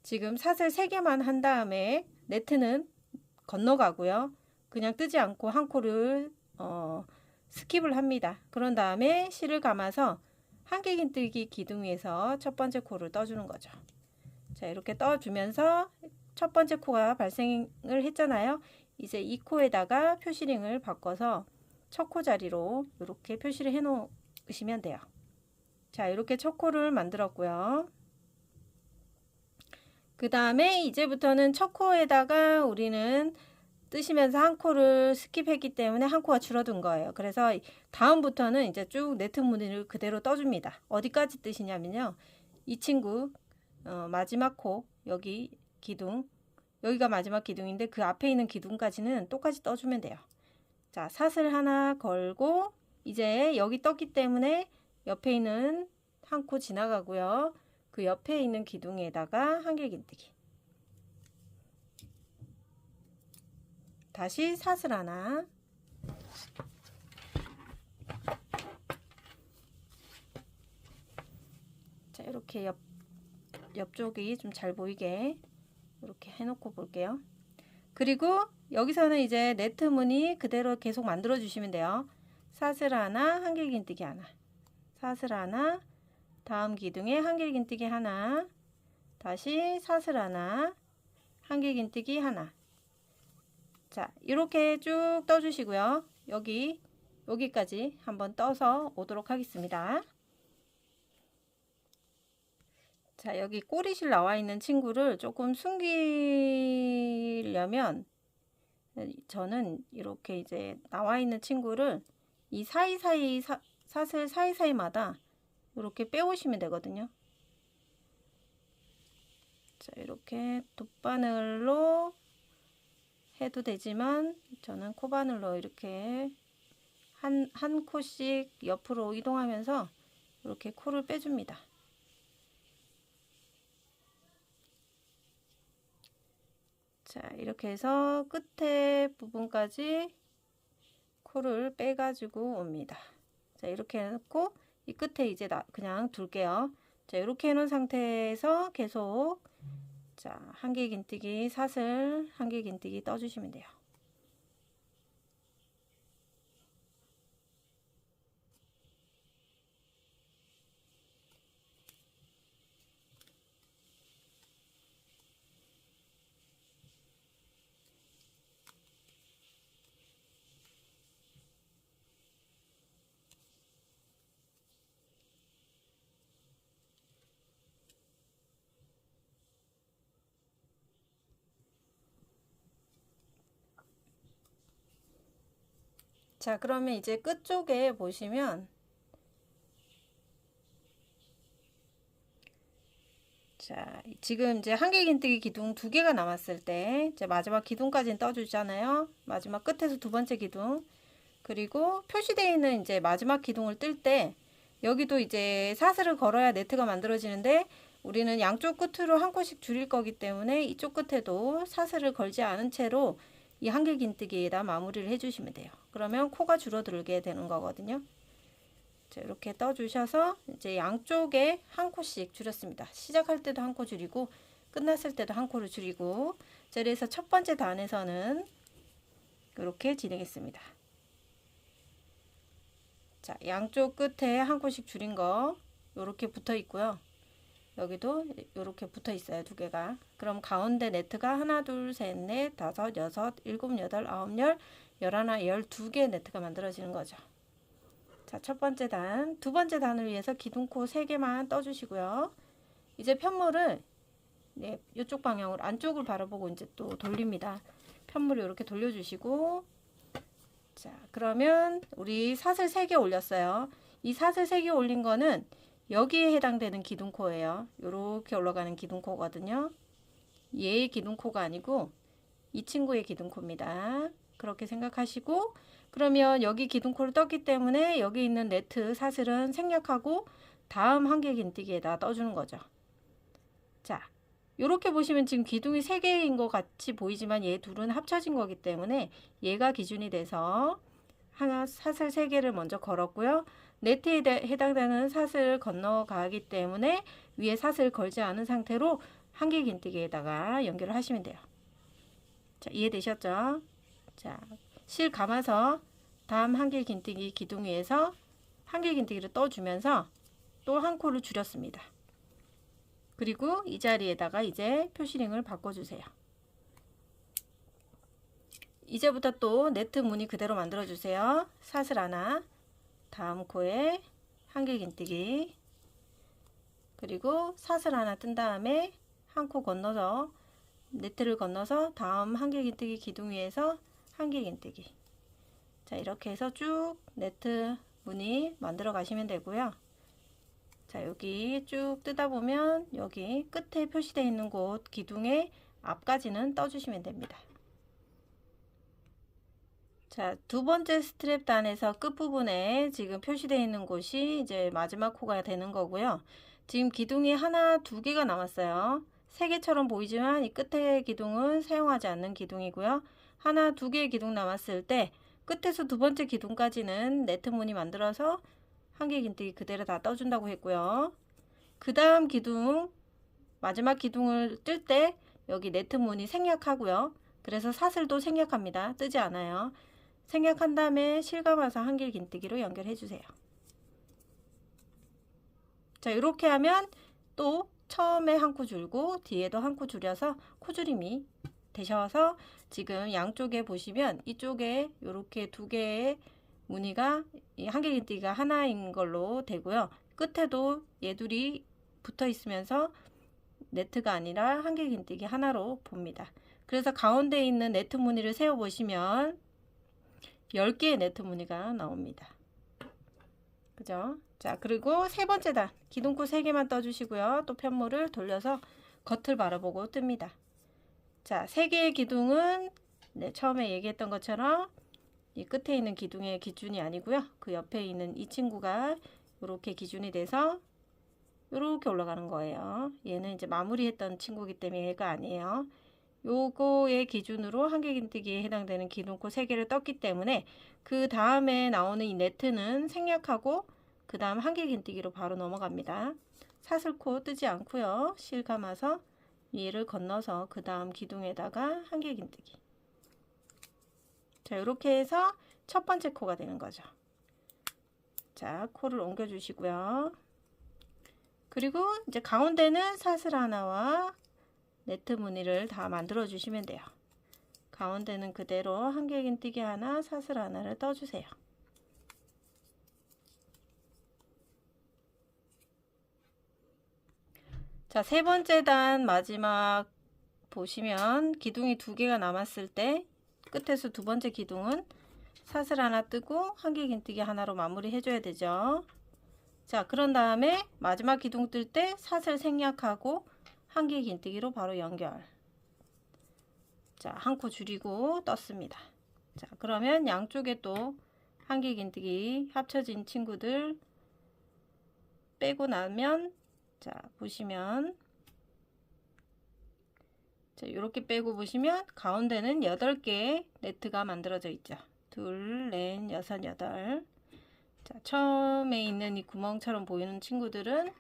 지금 사슬 3개만 한 다음에 네트는 건너가고요. 그냥 뜨지 않고 한 코를 스킵을 합니다. 그런 다음에 실을 감아서 한길긴뜨기 기둥 위에서 첫 번째 코를 떠주는 거죠. 자, 이렇게 떠주면서 첫 번째 코가 발생을 했잖아요. 이제 이 코에다가 표시링을 바꿔서 첫 코 자리로 이렇게 표시를 해 놓으시면 돼요. 자, 이렇게 첫 코를 만들었고요. 그 다음에 이제부터는 첫 코에다가 우리는 뜨시면서 한 코를 스킵했기 때문에 한 코가 줄어든 거예요. 그래서 다음부터는 이제 쭉 네트 무늬를 그대로 떠줍니다. 어디까지 뜨시냐면요. 이 친구 마지막 코 여기 기둥 여기가 마지막 기둥인데 그 앞에 있는 기둥까지는 똑같이 떠주면 돼요. 자, 사슬 하나 걸고 이제 여기 떴기 때문에 옆에 있는 한 코 지나가고요. 그 옆에 있는 기둥에다가 한길긴뜨기. 다시 사슬 하나. 자, 이렇게 옆쪽이 좀 잘 보이게 이렇게 해놓고 볼게요. 그리고 여기서는 이제 네트 무늬 그대로 계속 만들어 주시면 돼요. 사슬 하나, 한길긴뜨기 하나. 사슬 하나, 다음 기둥에 한길긴뜨기 하나. 다시 사슬 하나, 한길긴뜨기 하나. 자, 이렇게 쭉 떠주시고요. 여기까지 한번 떠서 오도록 하겠습니다. 자, 여기 꼬리실 나와 있는 친구를 조금 숨기려면 저는 이렇게 이제 나와 있는 친구를 이 사이사이 사슬 사이사이마다 이렇게 빼오시면 되거든요. 자, 이렇게 돗바늘로 해도 되지만 저는 코바늘로 이렇게 한 코씩 옆으로 이동하면서 이렇게 코를 빼줍니다. 자, 이렇게 해서 끝에 부분까지 코를 빼가지고 옵니다. 자, 이렇게 해놓고 이 끝에 이제 그냥 둘게요. 자, 이렇게 해놓은 상태에서 계속 자, 한길긴뜨기 사슬 한길긴뜨기 떠주시면 돼요. 자, 그러면 이제 끝쪽에 보시면 자, 지금 이제 한길긴뜨기 기둥 2개가 남았을 때 이제 마지막 기둥까지는 떠주잖아요. 마지막 끝에서 두 번째 기둥 그리고 표시되어 있는 이제 마지막 기둥을 뜰 때 여기도 이제 사슬을 걸어야 네트가 만들어지는데 우리는 양쪽 끝으로 한 코씩 줄일 거기 때문에 이쪽 끝에도 사슬을 걸지 않은 채로 이 한길긴뜨기에다 마무리를 해주시면 돼요. 그러면 코가 줄어들게 되는 거거든요. 자, 이렇게 떠주셔서 이제 양쪽에 한 코씩 줄였습니다. 시작할 때도 한 코 줄이고 끝났을 때도 한 코를 줄이고 자, 그래서 첫 번째 단에서는 이렇게 진행했습니다. 자, 양쪽 끝에 한 코씩 줄인 거 이렇게 붙어 있고요. 여기도 이렇게 붙어 있어요. 2개가. 그럼 가운데 네트가 하나, 둘, 셋, 넷, 다섯, 여섯, 일곱, 여덟, 아홉, 열, 열하나, 12개 네트가 만들어지는 거죠. 자, 첫 번째 단, 두 번째 단을 위해서 기둥코 3개만 떠주시고요. 이제 편물을 네, 이쪽 방향으로 안쪽을 바라보고 이제 또 돌립니다. 편물을 이렇게 돌려주시고 자, 그러면 우리 사슬 3개 올렸어요. 이 사슬 3개 올린 거는 여기에 해당되는 기둥코예요. 요렇게 올라가는 기둥코거든요. 얘의 기둥코가 아니고 이 친구의 기둥코입니다. 그렇게 생각하시고, 그러면 여기 기둥코를 떴기 때문에 여기 있는 네트 사슬은 생략하고 다음 한길긴뜨기에다 떠주는 거죠. 자, 이렇게 보시면 지금 기둥이 3개인 것 같이 보이지만 얘 둘은 합쳐진 거기 때문에 얘가 기준이 돼서 하나 사슬 3개를 먼저 걸었고요. 네트에 해당되는 사슬 건너가기 때문에 위에 사슬 걸지 않은 상태로 한길긴뜨기에다가 연결을 하시면 돼요. 자, 이해되셨죠? 자, 실 감아서 다음 한길긴뜨기 기둥 위에서 한길긴뜨기를 떠주면서 또 한 코를 줄였습니다. 그리고 이 자리에다가 이제 표시링을 바꿔주세요. 이제부터 또 네트 무늬 그대로 만들어주세요. 사슬 하나, 다음 코에 한길긴뜨기, 그리고 사슬 하나 뜬 다음에 한 코 건너서 네트를 건너서 다음 한길긴뜨기 기둥 위에서 한길긴뜨기. 자, 이렇게 해서 쭉 네트 무늬 만들어 가시면 되고요. 자, 여기 쭉 뜨다 보면 여기 끝에 표시되어 있는 곳 기둥의 앞까지는 떠주시면 됩니다. 자, 두 번째 스트랩 단에서 끝부분에 지금 표시되어 있는 곳이 이제 마지막 코가 되는 거고요. 지금 기둥이 하나, 2개가 남았어요. 3개처럼 보이지만 이 끝에 기둥은 사용하지 않는 기둥이고요. 하나, 2개의 기둥 남았을 때 끝에서 두 번째 기둥까지는 네트 무늬 만들어서 한길긴뜨기 그대로 다 떠준다고 했고요. 그 다음 기둥, 마지막 기둥을 뜰 때 여기 네트 무늬 생략하고요. 그래서 사슬도 생략합니다. 뜨지 않아요. 생략한 다음에 실감아서 한길긴뜨기로 연결해 주세요. 자, 이렇게 하면 또 처음에 한 코 줄고 뒤에도 한 코 줄여서 코줄임이 되셔서 지금 양쪽에 보시면 이쪽에 이렇게 2개의 무늬가 이 한길긴뜨기가 하나인 걸로 되고요. 끝에도 얘둘이 붙어 있으면서 네트가 아니라 한길긴뜨기 하나로 봅니다. 그래서 가운데 있는 네트 무늬를 세어 보시면 10개의 네트 무늬가 나옵니다. 그죠? 자, 그리고 세 번째 단 기둥코 3개만 떠주시고요. 또 편물을 돌려서 겉을 바라보고 뜹니다. 자, 3개의 기둥은 처음에 얘기했던 것처럼 이 끝에 있는 기둥의 기준이 아니고요. 그 옆에 있는 이 친구가 이렇게 기준이 돼서 이렇게 올라가는 거예요. 얘는 이제 마무리했던 친구이기 때문에 얘가 아니에요. 요거의 기준으로 한길긴뜨기에 해당되는 기둥코 3개를 떴기 때문에 그 다음에 나오는 이 네트는 생략하고 그 다음 한길긴뜨기로 바로 넘어갑니다. 사슬코 뜨지 않고요. 실 감아서 얘를 건너서 그 다음 기둥에다가 한길긴뜨기. 자, 이렇게 해서 첫 번째 코가 되는 거죠. 자, 코를 옮겨 주시고요. 그리고 이제 가운데는 사슬 하나와 네트 무늬를 다 만들어 주시면 돼요. 가운데는 그대로 한길긴뜨기 하나, 사슬 하나를 떠주세요. 자, 세 번째 단 마지막 보시면 기둥이 2개가 남았을 때 끝에서 두 번째 기둥은 사슬 하나 뜨고 한길긴뜨기 하나로 마무리 해줘야 되죠. 자, 그런 다음에 마지막 기둥 뜰 때 사슬 생략하고 한길긴뜨기로 바로 연결. 자, 한 코 줄이고 떴습니다. 자, 그러면 양쪽에 또 한길긴뜨기 합쳐진 친구들 빼고 나면 자, 보시면 자, 이렇게 빼고 보시면 가운데는 8개의 네트가 만들어져 있죠. 둘, 넷, 여섯, 여덟. 자, 처음에 있는 이 구멍처럼 보이는 친구들은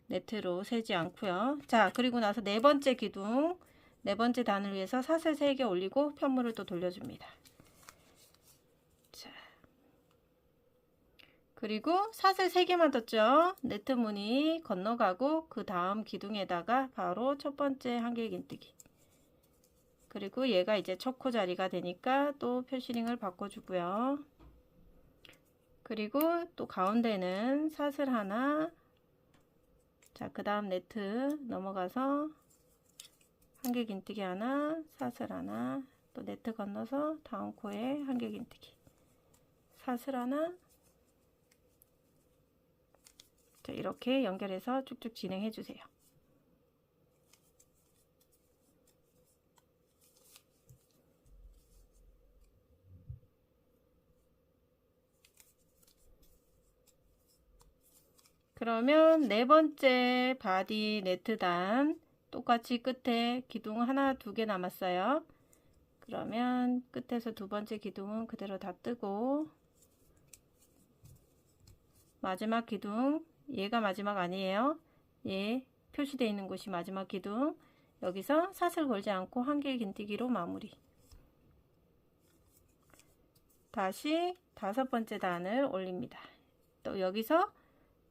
네트로 세지 않고요. 자, 그리고 나서 네 번째 기둥, 네 번째 단을 위해서 사슬 3개 올리고 편물을 또 돌려줍니다. 자, 그리고 사슬 3개만 떴죠. 네트 무늬 건너가고 그 다음 기둥에다가 바로 첫 번째 한길긴뜨기. 그리고 얘가 이제 첫 코 자리가 되니까 또 표시링을 바꿔주고요. 그리고 또 가운데는 사슬 하나. 자, 그 다음 네트 넘어가서 한길긴뜨기 하나, 사슬 하나, 또 네트 건너서 다음 코에 한길긴뜨기, 사슬 하나, 자, 이렇게 연결해서 쭉쭉 진행해 주세요. 그러면 네 번째 바디 네트단 똑같이 끝에 기둥 하나, 두 개 남았어요. 그러면 끝에서 두 번째 기둥은 그대로 다 뜨고, 마지막 기둥, 얘가 마지막 아니에요. 얘 표시되어 있는 곳이 마지막 기둥. 여기서 사슬 걸지 않고 한 개 긴뜨기로 마무리. 다시 다섯 번째 단을 올립니다. 또 여기서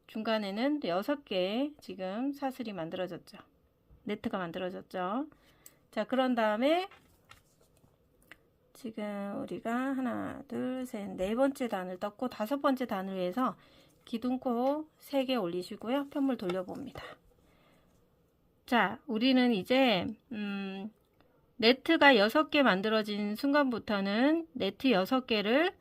중간에는 6개 지금 사슬이 만들어졌죠. 네트가 만들어졌죠. 자, 그런 다음에 지금 우리가 하나, 둘, 셋, 네 번째 단을 떴고 다섯 번째 단을 위해서 기둥코 3개 올리시고요. 편물 돌려봅니다. 자, 우리는 이제 네트가 6개 만들어진 순간부터는 네트 6개를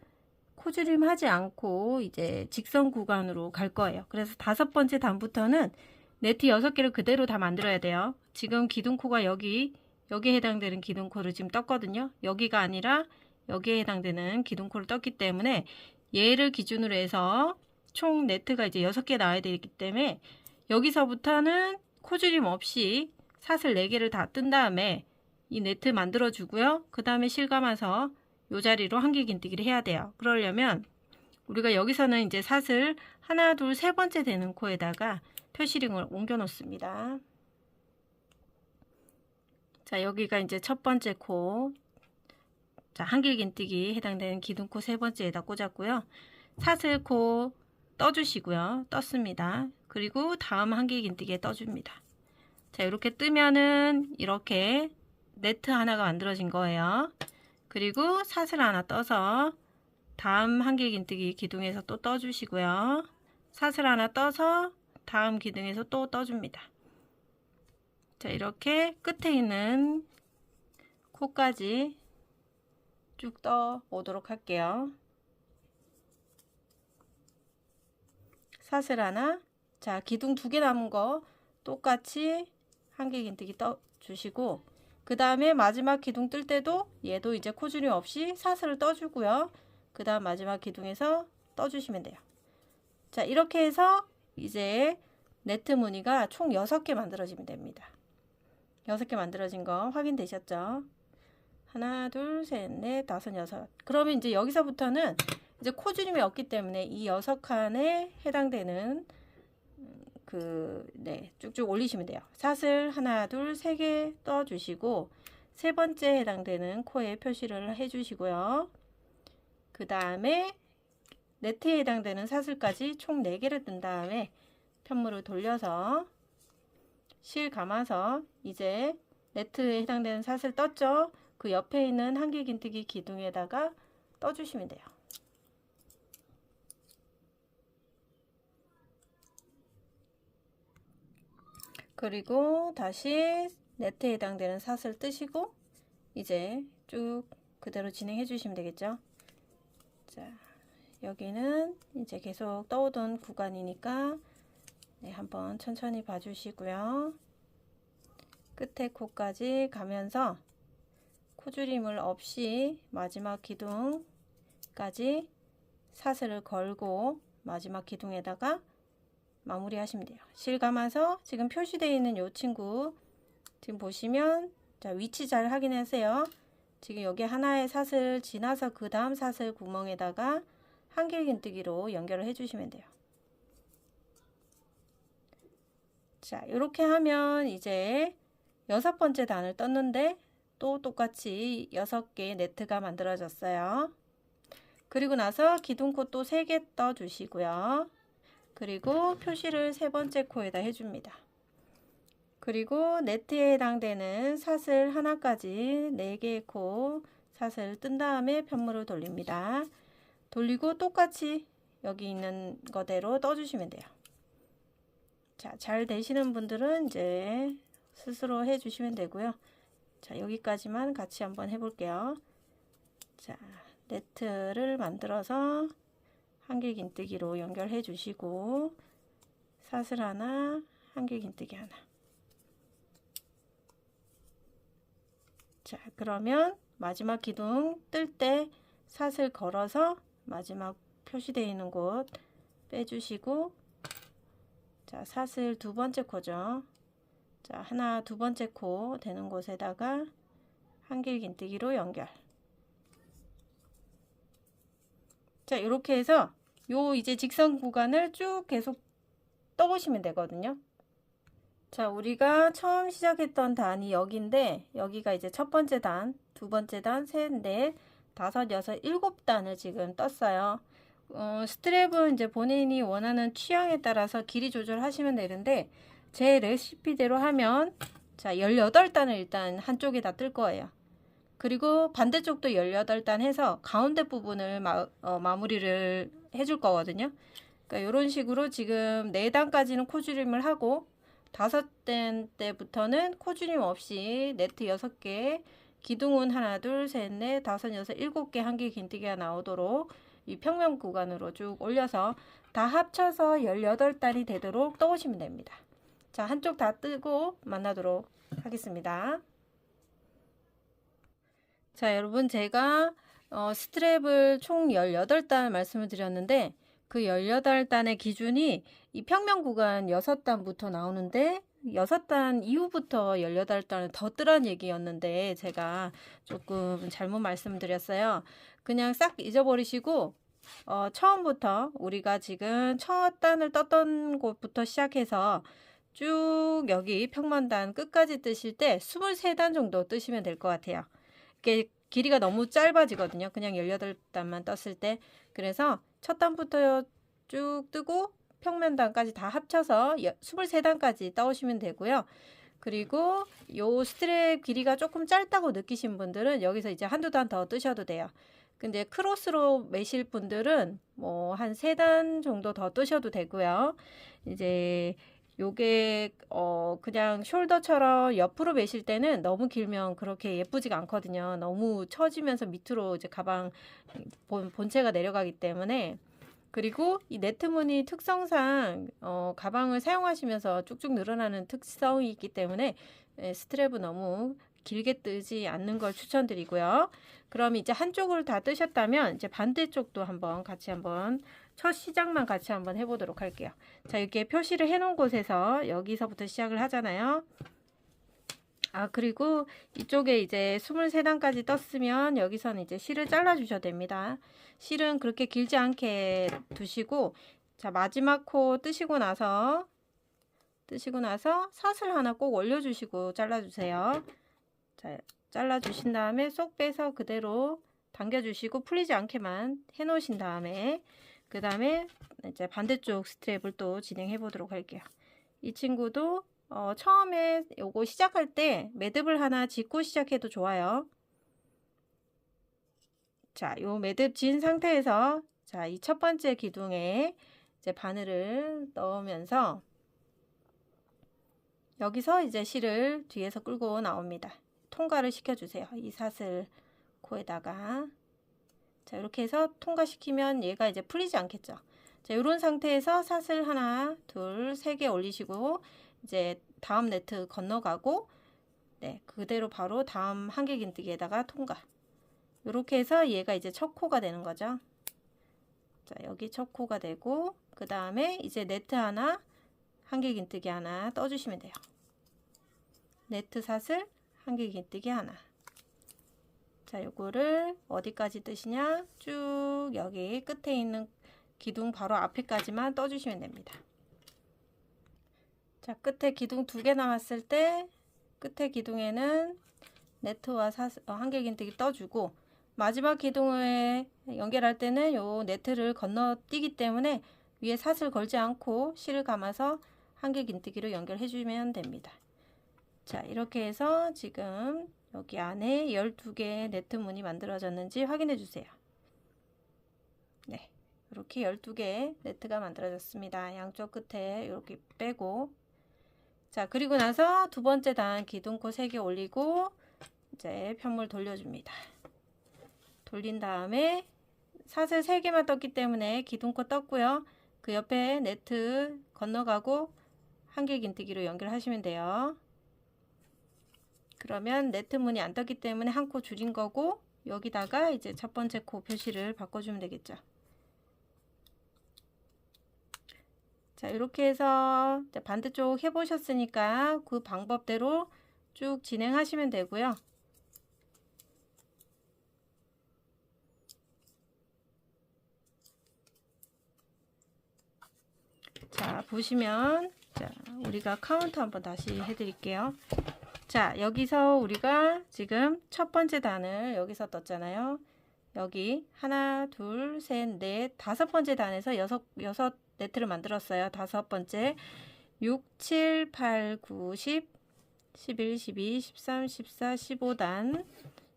코줄임 하지 않고 이제 직선 구간으로 갈 거예요. 그래서 다섯 번째 단부터는 네트 6개를 그대로 다 만들어야 돼요. 지금 기둥코가 여기에 해당되는 기둥코를 지금 떴거든요. 여기가 아니라 여기에 해당되는 기둥코를 떴기 때문에 얘를 기준으로 해서 총 네트가 이제 6개 나와야 되기 때문에 여기서부터는 코줄임 없이 사슬 4개를 다 뜬 다음에 이 네트 만들어 주고요. 그 다음에 실감아서 이 자리로 한 개 긴뜨기를 해야 돼요. 그러려면 우리가 여기서는 이제 사슬 하나, 둘, 세 번째 되는 코에다가 표시링을 옮겨 놓습니다. 자, 여기가 이제 첫 번째 코. 자, 한 길 긴뜨기 해당되는 기둥코 세 번째에다 꽂았고요. 사슬코 떠주시고요. 떴습니다. 그리고 다음 한 길 긴뜨기에 떠줍니다. 자, 이렇게 뜨면은 이렇게 네트 하나가 만들어진 거예요. 그리고 사슬 하나 떠서 다음 한 길 긴뜨기 기둥에서 또 떠주시고요. 사슬 하나 떠서 다음 기둥에서 또 떠줍니다. 자, 이렇게 끝에 있는 코까지 쭉 떠 오도록 할게요. 사슬 하나, 자, 기둥 2개 남은 거 똑같이 한 길 긴뜨기 떠 주시고, 그 다음에 마지막 기둥 뜰 때도 얘도 이제 코줄임 없이 사슬을 떠주고요. 그 다음 마지막 기둥에서 떠주시면 돼요. 자, 이렇게 해서 이제 네트 무늬가 총 6개 만들어지면 됩니다. 6개 만들어진 거 확인되셨죠? 하나, 둘, 셋, 넷, 다섯, 여섯. 그러면 이제 여기서부터는 이제 코줄임이 없기 때문에 이 6칸에 해당되는 쭉쭉 올리시면 돼요. 사슬 하나, 둘, 3개 떠주시고 세 번째 해당되는 코에 표시를 해주시고요. 그 다음에 네트에 해당되는 사슬까지 총 4개를 뜬 다음에 편물을 돌려서 실 감아서 이제 네트에 해당되는 사슬 떴죠? 그 옆에 있는 한 길 긴뜨기 기둥에다가 떠주시면 돼요. 그리고 다시 네트에 해당되는 사슬 뜨시고 이제 쭉 그대로 진행해 주시면 되겠죠. 자, 여기는 이제 계속 떠오던 구간이니까 한번 천천히 봐주시고요. 끝에 코까지 가면서 코줄임을 없이 마지막 기둥까지 사슬을 걸고 마지막 기둥에다가 마무리 하시면 돼요. 실 감아서 지금 표시되어 있는 요 친구 지금 보시면 자, 위치 잘 확인하세요. 지금 여기 하나의 사슬 지나서 그 다음 사슬 구멍에다가 한 길 긴뜨기로 연결을 해주시면 돼요. 자, 이렇게 하면 이제 6번째 단을 떴는데 또 똑같이 6개 네트가 만들어졌어요. 그리고 나서 기둥코 또 3개 떠주시고요. 그리고 표시를 세 번째 코에다 해줍니다. 그리고 네트에 해당되는 사슬 하나까지 4개의 코 사슬 뜬 다음에 편물을 돌립니다. 돌리고 똑같이 여기 있는 거대로 떠주시면 돼요. 자, 잘 되시는 분들은 이제 스스로 해주시면 되고요. 자, 여기까지만 같이 한번 해볼게요. 자, 네트를 만들어서 한 길 긴뜨기로 연결해 주시고 사슬 하나, 한길긴뜨기 하나. 자, 그러면 마지막 기둥 뜰 때 사슬 걸어서 마지막 표시되어 있는 곳 빼주시고, 자, 사슬 두 번째 코죠. 자, 하나, 두 번째 코 되는 곳에다가 한길긴뜨기로 연결. 자, 이렇게 해서 요 이제 직선 구간을 쭉 계속 떠보시면 되거든요. 자, 우리가 처음 시작했던 단이 여기인데, 여기가 이제 첫 번째 단, 두 번째 단, 셋, 넷, 다섯, 여섯, 일곱 단을 지금 떴어요. 스트랩은 이제 본인이 원하는 취향에 따라서 길이 조절하시면 되는데, 제 레시피대로 하면, 자, 18단을 일단 한쪽에다 뜰 거예요. 그리고 반대쪽도 18단 해서 가운데 부분을 마무리를 해줄 거거든요. 그러니까 이런 식으로 지금 4단까지는 코줄임을 하고, 5단 때부터는 코줄임 없이 네트 6개, 기둥은 하나, 둘, 셋, 넷, 다섯, 여섯, 7개 한길긴뜨기가 나오도록 이 평면 구간으로 쭉 올려서 다 합쳐서 18단이 되도록 떠오시면 됩니다. 자, 한쪽 다 뜨고 만나도록 하겠습니다. 자, 여러분, 제가 스트랩을 총 18단 말씀을 드렸는데, 그 18단의 기준이 이 평면 구간 6단부터 나오는데, 6단 이후부터 18단을 더 뜨란 얘기였는데, 제가 조금 잘못 말씀드렸어요. 그냥 싹 잊어버리시고, 처음부터 우리가 지금 첫 단을 떴던 곳부터 시작해서 쭉 여기 평면단 끝까지 뜨실 때 23단 정도 뜨시면 될 것 같아요. 이게 길이가 너무 짧아지거든요. 그냥 18단만 떴을 때. 그래서 첫 단부터 쭉 뜨고 평면단까지 다 합쳐서 23단까지 떠오시면 되고요. 그리고 요 스트랩 길이가 조금 짧다고 느끼신 분들은 여기서 이제 한두 단 더 뜨셔도 돼요. 근데 크로스로 매실 분들은 뭐 한 3단 정도 더 뜨셔도 되고요. 이제 요게 그냥 숄더처럼 옆으로 매실 때는 너무 길면 그렇게 예쁘지가 않거든요. 너무 처지면서 밑으로 이제 가방 본체가 내려가기 때문에. 그리고 이 네트 무늬 특성상 가방을 사용하시면서 쭉쭉 늘어나는 특성이 있기 때문에 스트랩은 너무 길게 뜨지 않는 걸 추천드리고요. 그럼 이제 한쪽을 다 뜨셨다면 이제 반대쪽도 한번 같이 한번 첫 시작만 같이 한번 해보도록 할게요. 자, 이렇게 표시를 해 놓은 곳에서 여기서부터 시작을 하잖아요. 아, 그리고 이쪽에 이제 23단까지 떴으면 여기서는 이제 실을 잘라 주셔도 됩니다. 실은 그렇게 길지 않게 두시고, 자, 마지막 코 뜨시고 나서 사슬 하나 꼭 올려주시고 잘라주세요. 자, 잘라주신 다음에 쏙 빼서 그대로 당겨주시고 풀리지 않게만 해놓으신 다음에 그 다음에 이제 반대쪽 스트랩을 또 진행해 보도록 할게요. 이 친구도 처음에 요거 시작할 때 매듭을 하나 짓고 시작해도 좋아요. 자, 요 매듭 진 상태에서 자, 이 첫 번째 기둥에 이제 바늘을 넣으면서 여기서 이제 실을 뒤에서 끌고 나옵니다. 통과를 시켜주세요. 이 사슬 코에다가. 자, 이렇게 해서 통과시키면 얘가 이제 풀리지 않겠죠. 자, 이런 상태에서 사슬 하나, 둘, 세 개 올리시고 이제 다음 네트 건너가고, 네, 그대로 바로 다음 한길긴뜨기에다가 통과. 이렇게 해서 얘가 이제 첫 코가 되는 거죠. 자, 여기 첫 코가 되고, 그 다음에 이제 네트 하나, 한길긴뜨기 하나 떠주시면 돼요. 네트 사슬, 한길긴뜨기 하나. 자, 요거를 어디까지 뜨시냐? 쭉 여기 끝에 있는 기둥 바로 앞에까지만 떠주시면 됩니다. 자, 끝에 기둥 2개 남았을 때 끝에 기둥에는 네트와 한길긴뜨기 떠주고, 마지막 기둥에 연결할 때는 요 네트를 건너뛰기 때문에 위에 사슬 걸지 않고 실을 감아서 한길긴뜨기로 연결해 주면 됩니다. 자, 이렇게 해서 지금 여기 안에 12개의 네트 문이 만들어졌는지 확인해 주세요. 네, 이렇게 12개의 네트가 만들어졌습니다. 양쪽 끝에 이렇게 빼고, 자, 그리고 나서 두 번째 단 기둥코 3개 올리고 이제 편물 돌려줍니다. 돌린 다음에 사슬 3개만 떴기 때문에 기둥코 떴고요. 그 옆에 네트 건너가고 한길긴뜨기로 연결하시면 돼요. 그러면 네트 문이 안 떴기 때문에 한 코 줄인 거고, 여기다가 이제 첫 번째 코 표시를 바꿔주면 되겠죠. 자, 이렇게 해서 반대쪽 해보셨으니까 그 방법대로 쭉 진행하시면 되고요. 자, 보시면 자, 우리가 카운트 한번 다시 해드릴게요. 자, 여기서 우리가 지금 첫 번째 단을 여기서 떴잖아요. 여기 하나, 둘, 셋, 넷, 다섯 번째 단에서 여섯 네트를 만들었어요. 다섯 번째 6, 7, 8, 9, 10, 11, 12, 13, 14, 15단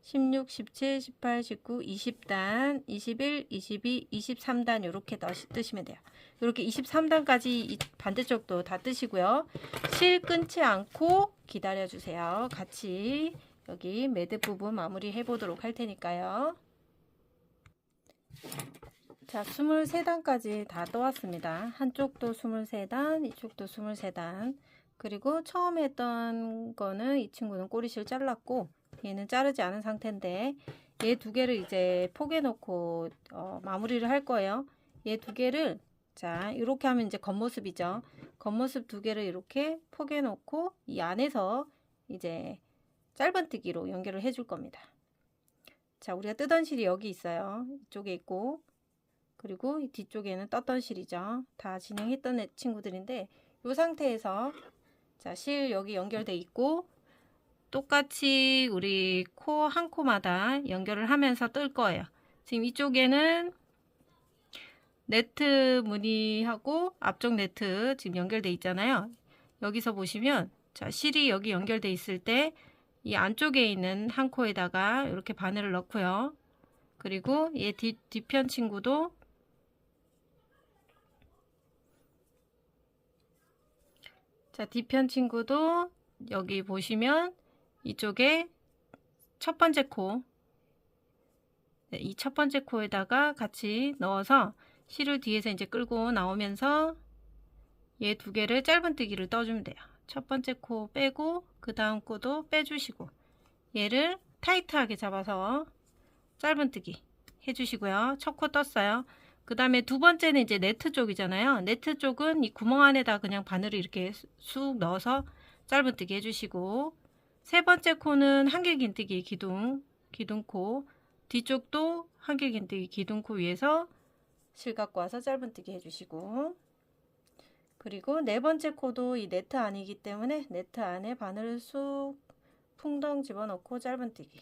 16, 17, 18, 19, 20단, 21, 22, 23단 이렇게 뜨시면 돼요. 이렇게 23단까지 반대쪽도 다 뜨시고요. 실 끊지 않고 기다려 주세요. 같이 여기 매듭 부분 마무리 해 보도록 할 테니까요. 자, 23단까지 다 떠왔습니다. 한쪽도 23단, 이쪽도 23단. 그리고 처음에 했던 거는 이 친구는 꼬리실 잘랐고, 얘는 자르지 않은 상태인데, 얘 두 개를 이제 포개 놓고 마무리를 할 거예요. 얘 두 개를, 자, 이렇게 하면 이제 겉모습이죠. 겉모습 두 개를 이렇게 포개 놓고, 이 안에서 이제 짧은뜨기로 연결을 해줄 겁니다. 자, 우리가 뜨던 실이 여기 있어요. 이쪽에 있고, 그리고 이 뒤쪽에는 떴던 실이죠. 다 진행했던 친구들인데, 이 상태에서 자, 실 여기 연결돼 있고, 똑같이 우리 코 한 코마다 연결을 하면서 뜰 거예요. 지금 이쪽에는 네트 무늬하고 앞쪽 네트 지금 연결돼 있잖아요. 여기서 보시면 자, 실이 여기 연결돼 있을 때 이 안쪽에 있는 한 코에다가 이렇게 바늘을 넣고요. 그리고 얘 뒤편 친구도 자, 뒤편 친구도 여기 보시면 이쪽에 첫 번째 코, 네, 이 첫 번째 코에다가 같이 넣어서 실을 뒤에서 이제 끌고 나오면서 얘 두 개를 짧은뜨기를 떠주면 돼요. 첫 번째 코 빼고 그 다음 코도 빼주시고 얘를 타이트하게 잡아서 짧은뜨기 해주시고요. 첫 코 떴어요. 그 다음에 두 번째는 이제 네트 쪽이잖아요. 네트 쪽은 이 구멍 안에다 그냥 바늘을 이렇게 쑥 넣어서 짧은뜨기 해주시고, 세 번째 코는 한길긴뜨기 기둥코, 뒤쪽도 한길긴뜨기 기둥코 위에서 실 갖고 와서 짧은뜨기 해주시고, 그리고 네 번째 코도 이 네트 안이기 때문에 네트 안에 바늘을 쑥 풍덩 집어넣고 짧은뜨기.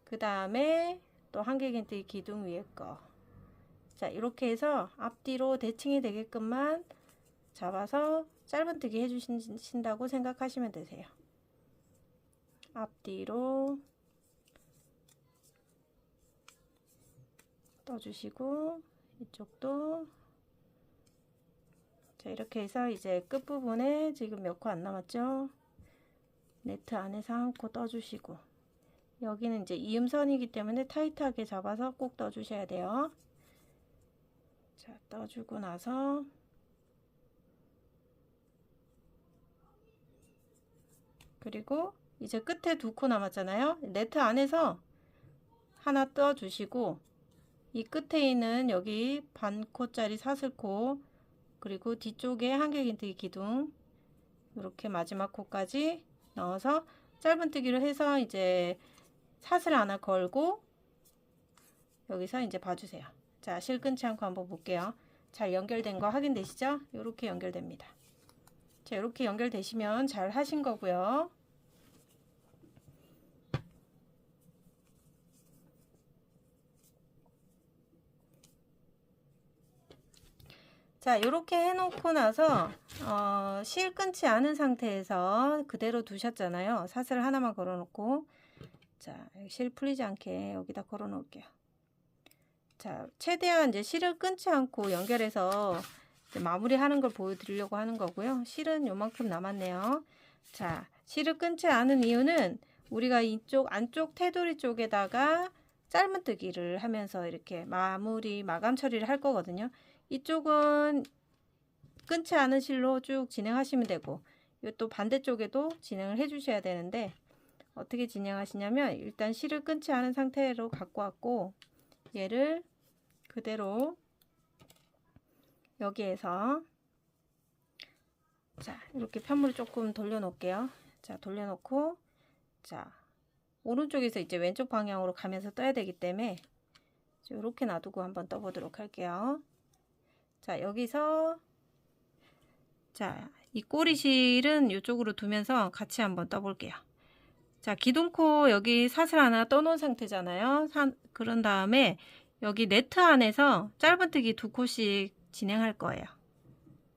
그 다음에 또 한길긴뜨기 기둥 위에 거. 자, 이렇게 해서 앞뒤로 대칭이 되게끔만 잡아서 짧은뜨기 해주신다고 생각하시면 되세요. 앞뒤로 떠주시고 이쪽도 자, 이렇게 해서 이제 끝부분에 지금 몇 코 안 남았죠? 네트 안에서 한 코 떠주시고, 여기는 이제 이음선이기 때문에 타이트하게 잡아서 꼭 떠주셔야 돼요. 자, 떠주고 나서 그리고 이제 끝에 두 코 남았잖아요. 네트 안에서 하나 떠주시고, 이 끝에 있는 여기 반 코짜리 사슬코, 그리고 뒤쪽에 한길긴뜨기 기둥, 이렇게 마지막 코까지 넣어서 짧은뜨기를 해서 이제 사슬 하나 걸고 여기서 이제 봐주세요. 자, 실 끊지 않고 한번 볼게요. 잘 연결된 거 확인되시죠? 이렇게 연결됩니다. 자, 이렇게 연결되시면 잘 하신 거고요. 자, 이렇게 해놓고 나서 실 끊지 않은 상태에서 그대로 두셨잖아요. 사슬 하나만 걸어놓고, 자, 실 풀리지 않게 여기다 걸어 놓을게요. 자, 최대한 이제 실을 끊지 않고 연결해서 마무리하는 걸 보여드리려고 하는 거고요. 실은 요만큼 남았네요. 자, 실을 끊지 않은 이유는 우리가 이쪽 안쪽 테두리 쪽에다가 짧은뜨기를 하면서 이렇게 마감 처리를 할 거거든요. 이쪽은 끊지 않은 실로 쭉 진행하시면 되고, 또 반대쪽에도 진행을 해 주셔야 되는데, 어떻게 진행하시냐면 일단 실을 끊지 않은 상태로 갖고 왔고, 얘를 그대로 여기에서 자, 이렇게 편물을 조금 돌려 놓을게요. 자, 돌려 놓고, 자, 오른쪽에서 이제 왼쪽 방향으로 가면서 떠야 되기 때문에 이렇게 놔두고 한번 떠보도록 할게요. 자, 여기서 자, 이 꼬리실은 이쪽으로 두면서 같이 한번 떠볼게요. 자, 기둥코 여기 사슬 하나 떠놓은 상태잖아요. 그런 다음에 여기 네트 안에서 짧은뜨기 2코씩 진행할 거예요.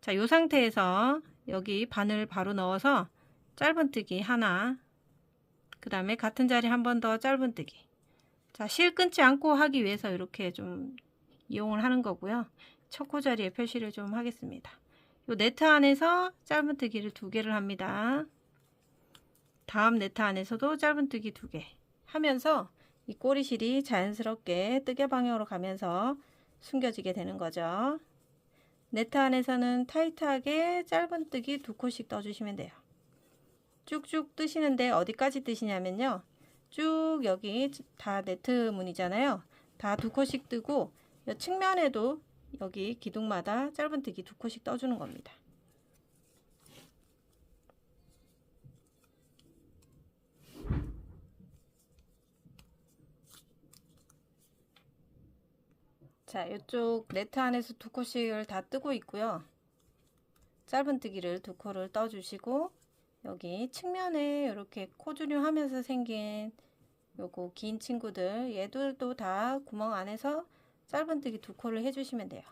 자, 이 상태에서 여기 바늘 바로 넣어서 짧은뜨기 하나, 그 다음에 같은 자리 한 번 더 짧은뜨기. 자, 실 끊지 않고 하기 위해서 이렇게 좀 이용을 하는 거고요. 첫 코 자리에 표시를 좀 하겠습니다. 요 네트 안에서 짧은뜨기를 2개를 합니다. 다음 네트 안에서도 짧은뜨기 2개 하면서 이 꼬리실이 자연스럽게 뜨개 방향으로 가면서 숨겨지게 되는 거죠. 네트 안에서는 타이트하게 짧은뜨기 2코씩 떠주시면 돼요. 쭉쭉 뜨시는데 어디까지 뜨시냐면요, 쭉 여기 다 네트 문이잖아요. 다 2코씩 뜨고 이 측면에도 여기 기둥마다 짧은뜨기 2코씩 떠주는 겁니다. 자, 이쪽 네트 안에서 2코씩을 다 뜨고 있고요. 짧은뜨기를 2코를 떠주시고, 여기 측면에 이렇게 코주류 하면서 생긴 요거 긴 친구들, 얘들도 다 구멍 안에서 짧은뜨기 2코를 해주시면 돼요.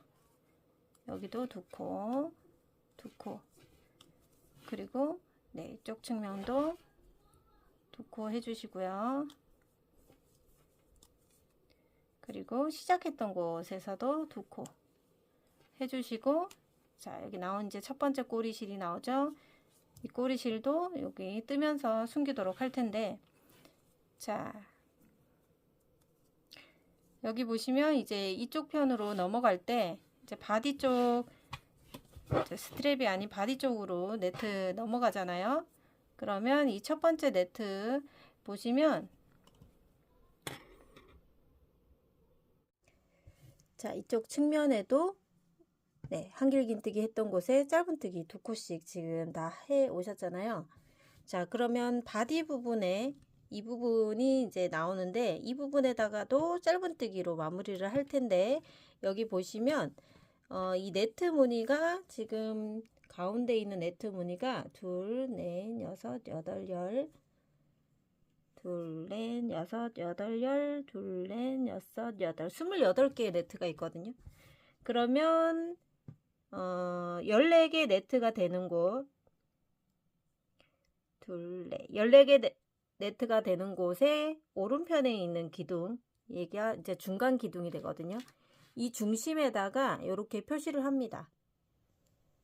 여기도 2코, 2코, 그리고 네, 이쪽 측면도 2코 해주시고요. 그리고 시작했던 곳에서도 2코 해주시고, 자, 여기 나온 이제 첫 번째 꼬리실이 나오죠. 이 꼬리실도 여기 뜨면서 숨기도록 할 텐데, 자, 여기 보시면 이제 이쪽 편으로 넘어갈 때 이제 바디 쪽, 스트랩이 아닌 바디 쪽으로 네트 넘어가잖아요. 그러면 이 첫 번째 네트 보시면, 자, 이쪽 측면에도 네, 한길긴뜨기 했던 곳에 짧은뜨기 2코씩 지금 다 해 오셨잖아요. 자, 그러면 바디 부분에 이 부분이 이제 나오는데, 이 부분에다가도 짧은뜨기로 마무리를 할 텐데, 여기 보시면 이 네트 무늬가 지금 가운데 있는 네트 무늬가 둘, 넷, 여섯, 여덟, 열, 둘, 넷, 여섯, 여덟, 열, 둘, 넷, 여섯, 여덟, 28개의 네트가 있거든요. 그러면 14개 네트가 되는 곳, 둘, 넷, 14개 네트가 되는 곳에 오른편에 있는 기둥, 얘가 이제 중간 기둥이 되거든요. 이 중심에다가 이렇게 표시를 합니다.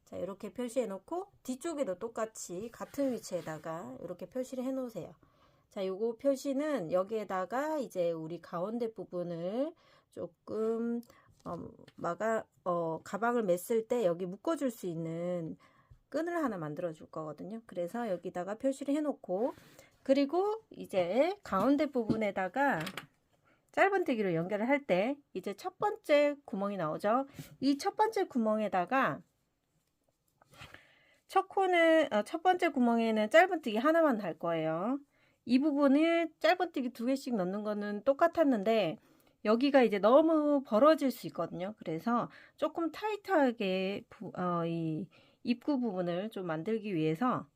자, 이렇게 표시해 놓고 뒤쪽에도 똑같이 같은 위치에다가 이렇게 표시를 해 놓으세요. 자, 요거 표시는 여기에다가 이제 우리 가운데 부분을 조금 가방을 맸을 때 여기 묶어줄 수 있는 끈을 하나 만들어 줄 거거든요. 그래서 여기다가 표시를 해 놓고, 그리고 이제 가운데 부분에다가 짧은뜨기로 연결을 할 때 이제 첫 번째 구멍이 나오죠. 이 첫 번째 구멍에다가 첫 번째 구멍에는 짧은뜨기 하나만 할 거예요. 이 부분을 짧은뜨기 2개씩 넣는 거는 똑같았는데, 여기가 이제 너무 벌어질 수 있거든요. 그래서 조금 타이트하게 이 입구 부분을 좀 만들기 위해서,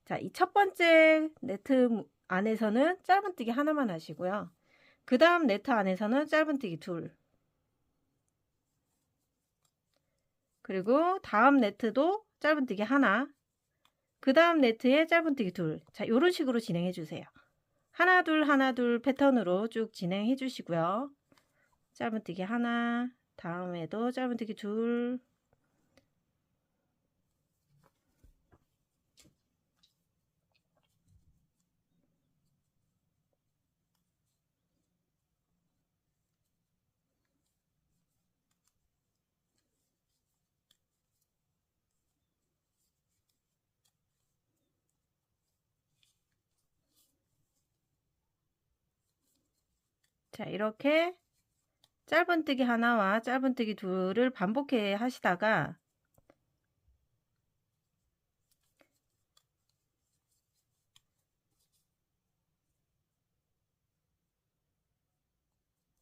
자, 이 첫 번째 네트 안에서는 짧은뜨기 하나만 하시고요. 그 다음 네트 안에서는 짧은뜨기 2, 그리고 다음 네트도 짧은뜨기 하나, 그 다음 네트에 짧은뜨기 2. 자, 이런 식으로 진행해 주세요. 하나 둘 하나 둘 패턴으로 쭉 진행해 주시고요. 짧은뜨기 하나, 다음에도 짧은뜨기 2, 자, 이렇게 짧은뜨기 하나와 짧은뜨기 둘을 반복해 하시다가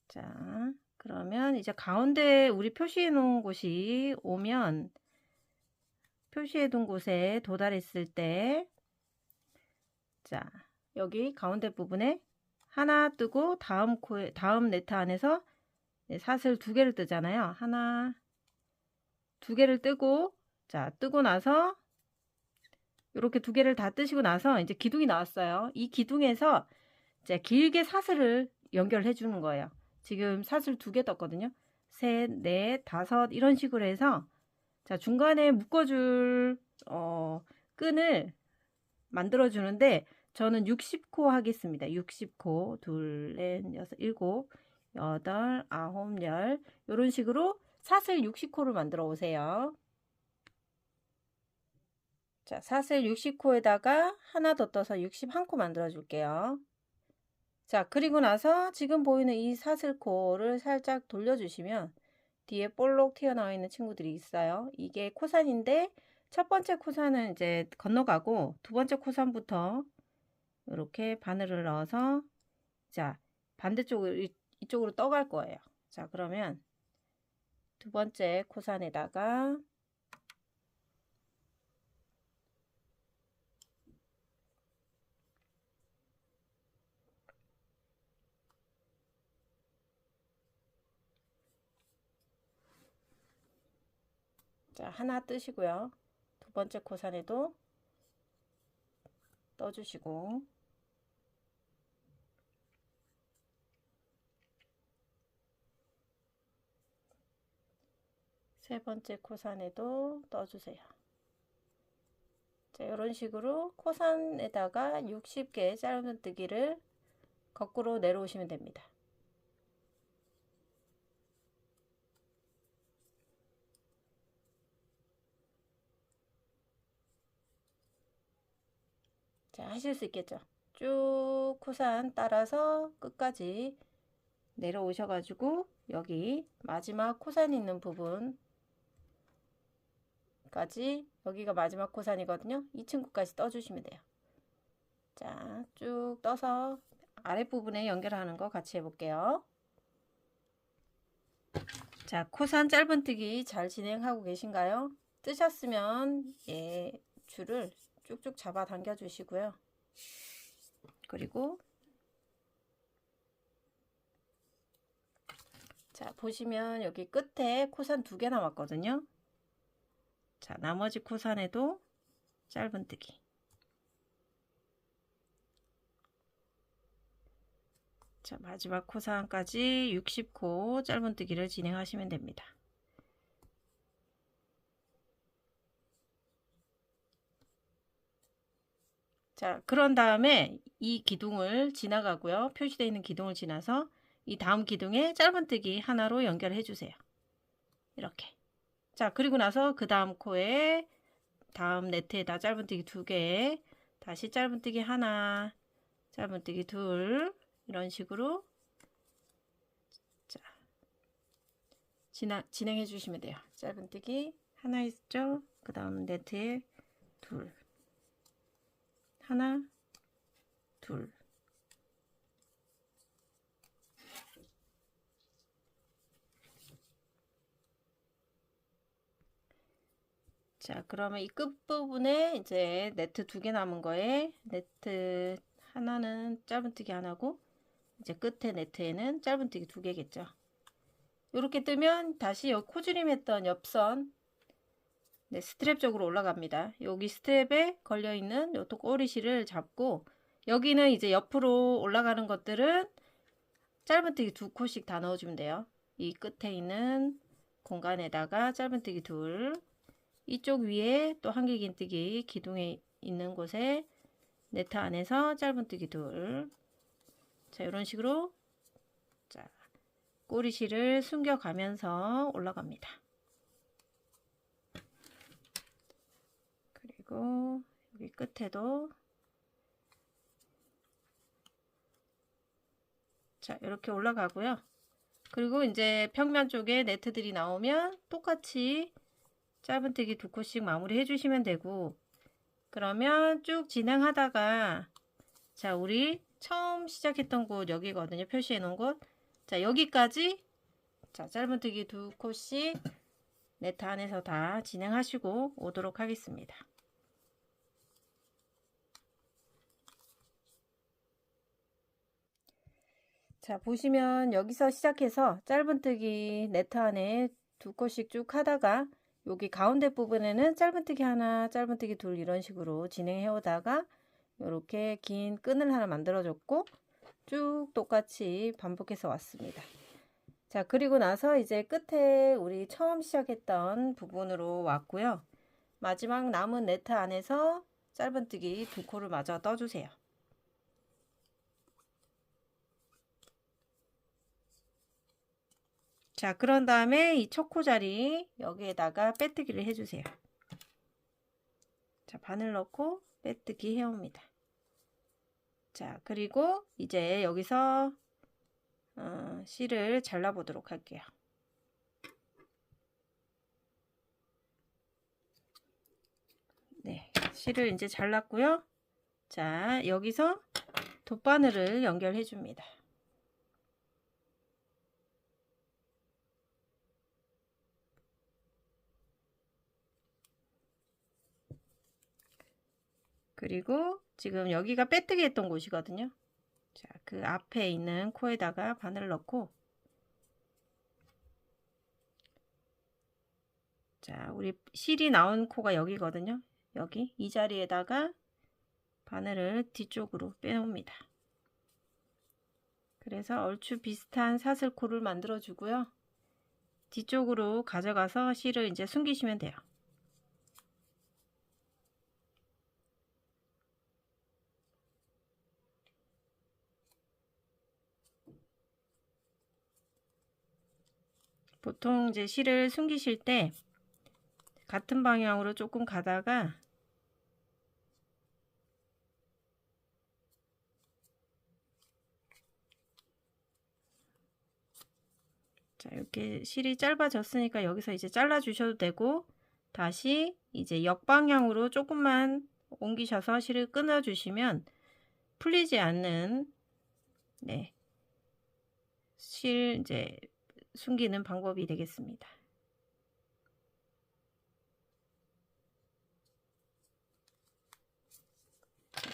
자, 그러면 이제 가운데 우리 표시해 놓은 곳이 오면 표시해 둔 곳에 도달했을 때 자, 여기 가운데 부분에 하나 뜨고 다음 네트 안에서 사슬 두 개를 뜨잖아요. 하나, 두 개를 뜨고 자, 뜨고 나서 이렇게 두 개를 다 뜨시고 나서 이제 기둥이 나왔어요. 이 기둥에서 이제 길게 사슬을 연결해 주는 거예요. 지금 사슬 두 개 떴거든요. 셋, 넷, 다섯 이런 식으로 해서 자, 중간에 묶어줄 끈을 만들어 주는데 저는 60코 하겠습니다. 60코 둘, 넷, 여섯, 일곱, 여덟, 아홉, 열 이런 식으로 사슬 60코를 만들어 오세요. 자, 사슬 60코에다가 하나 더 떠서 61코 만들어 줄게요. 자, 그리고 나서 지금 보이는 이 사슬코를 살짝 돌려주시면 뒤에 볼록 튀어나와 있는 친구들이 있어요. 이게 코산인데 첫 번째 코산은 이제 건너가고 두 번째 코산부터 이렇게 바늘을 넣어서 자, 반대쪽으로 이쪽으로 떠갈 거예요. 자, 그러면 두 번째 코산에다가 자, 하나 뜨시고요. 두 번째 코산에도 떠주시고 세 번째 코산에도 떠주세요. 자, 이런 식으로 코산에다가 60개 짧은뜨기를 거꾸로 내려오시면 됩니다. 자, 하실 수 있겠죠? 쭉 코산 따라서 끝까지 내려오셔가지고 여기 마지막 코산 있는 부분까지 여기가 마지막 코산이거든요. 이 친구까지 떠주시면 돼요. 자, 쭉 떠서 아랫부분에 연결하는 거 같이 해볼게요. 자, 코산 짧은뜨기 잘 진행하고 계신가요? 뜨셨으면 줄을 쭉쭉 잡아 당겨 주시고요. 그리고 자, 보시면 여기 끝에 코산 두 개 남았거든요. 자, 나머지 코산에도 짧은뜨기. 자, 마지막 코산까지 60코 짧은뜨기를 진행하시면 됩니다. 자, 그런 다음에 이 기둥을 지나가고요. 표시되어 있는 기둥을 지나서 이 다음 기둥에 짧은뜨기 하나로 연결해 주세요. 이렇게. 자, 그리고 나서 그 다음 코에 다음 네트에다 짧은뜨기 두 개, 다시 짧은뜨기 하나, 짧은뜨기 둘 이런 식으로 자, 진행해 주시면 돼요. 짧은뜨기 하나 있죠? 그 다음 네트에 둘, 하나, 둘. 자, 그러면 이 끝부분에 이제 네트 두 개 남은 거에 네트 하나는 짧은뜨기 하나고 이제 끝에 네트에는 짧은뜨기 두 개겠죠. 이렇게 뜨면 다시 여기 코줄임 했던 옆선 스트랩 쪽으로 올라갑니다. 여기 스트랩에 걸려있는 요토 꼬리실을 잡고 여기는 이제 옆으로 올라가는 것들은 짧은뜨기 두 코씩 다 넣어주면 돼요. 이 끝에 있는 공간에다가 짧은뜨기 둘, 이쪽 위에 또 한길긴뜨기 기둥에 있는 곳에 네트 안에서 짧은뜨기 둘. 자, 이런 식으로 자, 꼬리실을 숨겨가면서 올라갑니다. 그리고 여기 끝에도 자, 이렇게 올라가고요. 그리고 이제 평면 쪽에 네트들이 나오면 똑같이 짧은뜨기 2코씩 마무리 해주시면 되고, 그러면 쭉 진행하다가 자, 우리 처음 시작했던 곳 여기거든요. 표시해 놓은 곳. 자, 여기까지 자, 짧은뜨기 2코씩 네트 안에서 다 진행하시고 오도록 하겠습니다. 자, 보시면 여기서 시작해서 짧은뜨기 네트 안에 2코씩 쭉 하다가 여기 가운데 부분에는 짧은뜨기 하나, 짧은뜨기 둘 이런 식으로 진행해 오다가 이렇게 긴 끈을 하나 만들어 줬고 쭉 똑같이 반복해서 왔습니다. 자, 그리고 나서 이제 끝에 우리 처음 시작했던 부분으로 왔고요. 마지막 남은 네트 안에서 짧은뜨기 2코를 마저 떠주세요. 자, 그런 다음에 이 첫 코 자리 여기에다가 빼뜨기를 해주세요. 자, 바늘 넣고 빼뜨기 해옵니다. 자, 그리고 이제 여기서 실을 잘라 보도록 할게요. 네, 실을 이제 잘랐고요. 자, 여기서 돗바늘을 연결해 줍니다. 그리고 지금 여기가 빼뜨기 했던 곳이거든요. 자, 그 앞에 있는 코에다가 바늘을 넣고, 자, 우리 실이 나온 코가 여기거든요. 여기 이 자리에다가 바늘을 뒤쪽으로 빼놓습니다. 그래서 얼추 비슷한 사슬코를 만들어 주고요. 뒤쪽으로 가져가서 실을 이제 숨기시면 돼요. 보통 이제 실을 숨기실 때 같은 방향으로 조금 가다가 자, 이렇게 실이 짧아졌으니까 여기서 이제 잘라 주셔도 되고 다시 이제 역방향으로 조금만 옮기셔서 실을 끊어 주시면 풀리지 않는 네, 실 이제 숨기는 방법이 되겠습니다.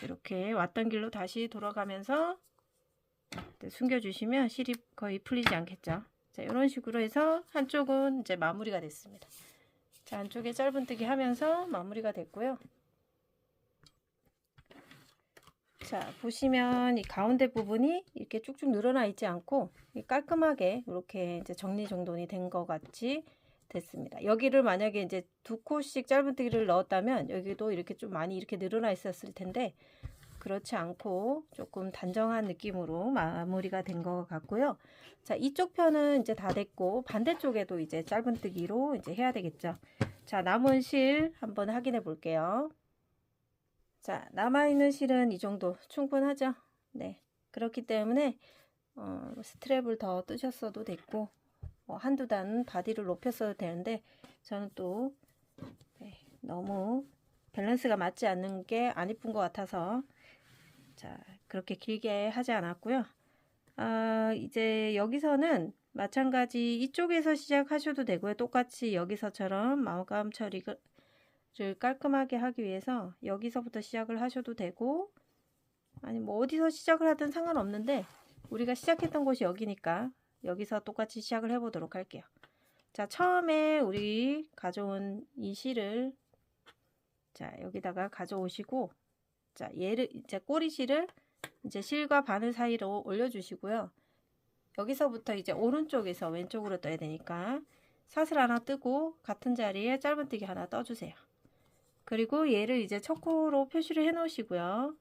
이렇게 왔던 길로 다시 돌아가면서 숨겨주시면 실이 거의 풀리지 않겠죠. 자, 이런 식으로 해서 한쪽은 이제 마무리가 됐습니다. 자, 한쪽에 짧은뜨기 하면서 마무리가 됐고요. 자, 보시면 이 가운데 부분이 이렇게 쭉쭉 늘어나 있지 않고 깔끔하게 이렇게 이제 정리정돈이 된 것 같이 됐습니다. 여기를 만약에 이제 2코씩 짧은뜨기를 넣었다면 여기도 이렇게 좀 많이 이렇게 늘어나 있었을 텐데 그렇지 않고 조금 단정한 느낌으로 마무리가 된 것 같고요. 자, 이쪽 편은 이제 다 됐고 반대쪽에도 이제 짧은뜨기로 이제 해야 되겠죠. 자, 남은 실 한번 확인해 볼게요. 자, 남아있는 실은 이 정도 충분하죠. 네, 그렇기 때문에 스트랩을 더 뜨셨어도 됐고 한두 단 바디를 높였어도 되는데 저는 또 네, 너무 밸런스가 맞지 않는 게 안 이쁜 것 같아서 자, 그렇게 길게 하지 않았고요. 이제 여기서는 마찬가지 이쪽에서 시작하셔도 되고요. 똑같이 여기서처럼 마감 처리를 깔끔하게 하기 위해서 여기서부터 시작을 하셔도 되고 아니 뭐 어디서 시작을 하든 상관없는데 우리가 시작했던 곳이 여기니까 여기서 똑같이 시작을 해 보도록 할게요. 자, 처음에 우리 가져온 이 실을 자, 여기다가 가져오시고 자, 얘를 이제 꼬리실을 이제 실과 바늘 사이로 올려 주시고요. 여기서부터 이제 오른쪽에서 왼쪽으로 떠야 되니까 사슬 하나 뜨고 같은 자리에 짧은뜨기 하나 떠 주세요. 그리고 얘를 이제 첫 코로 표시를 해 놓으시고요.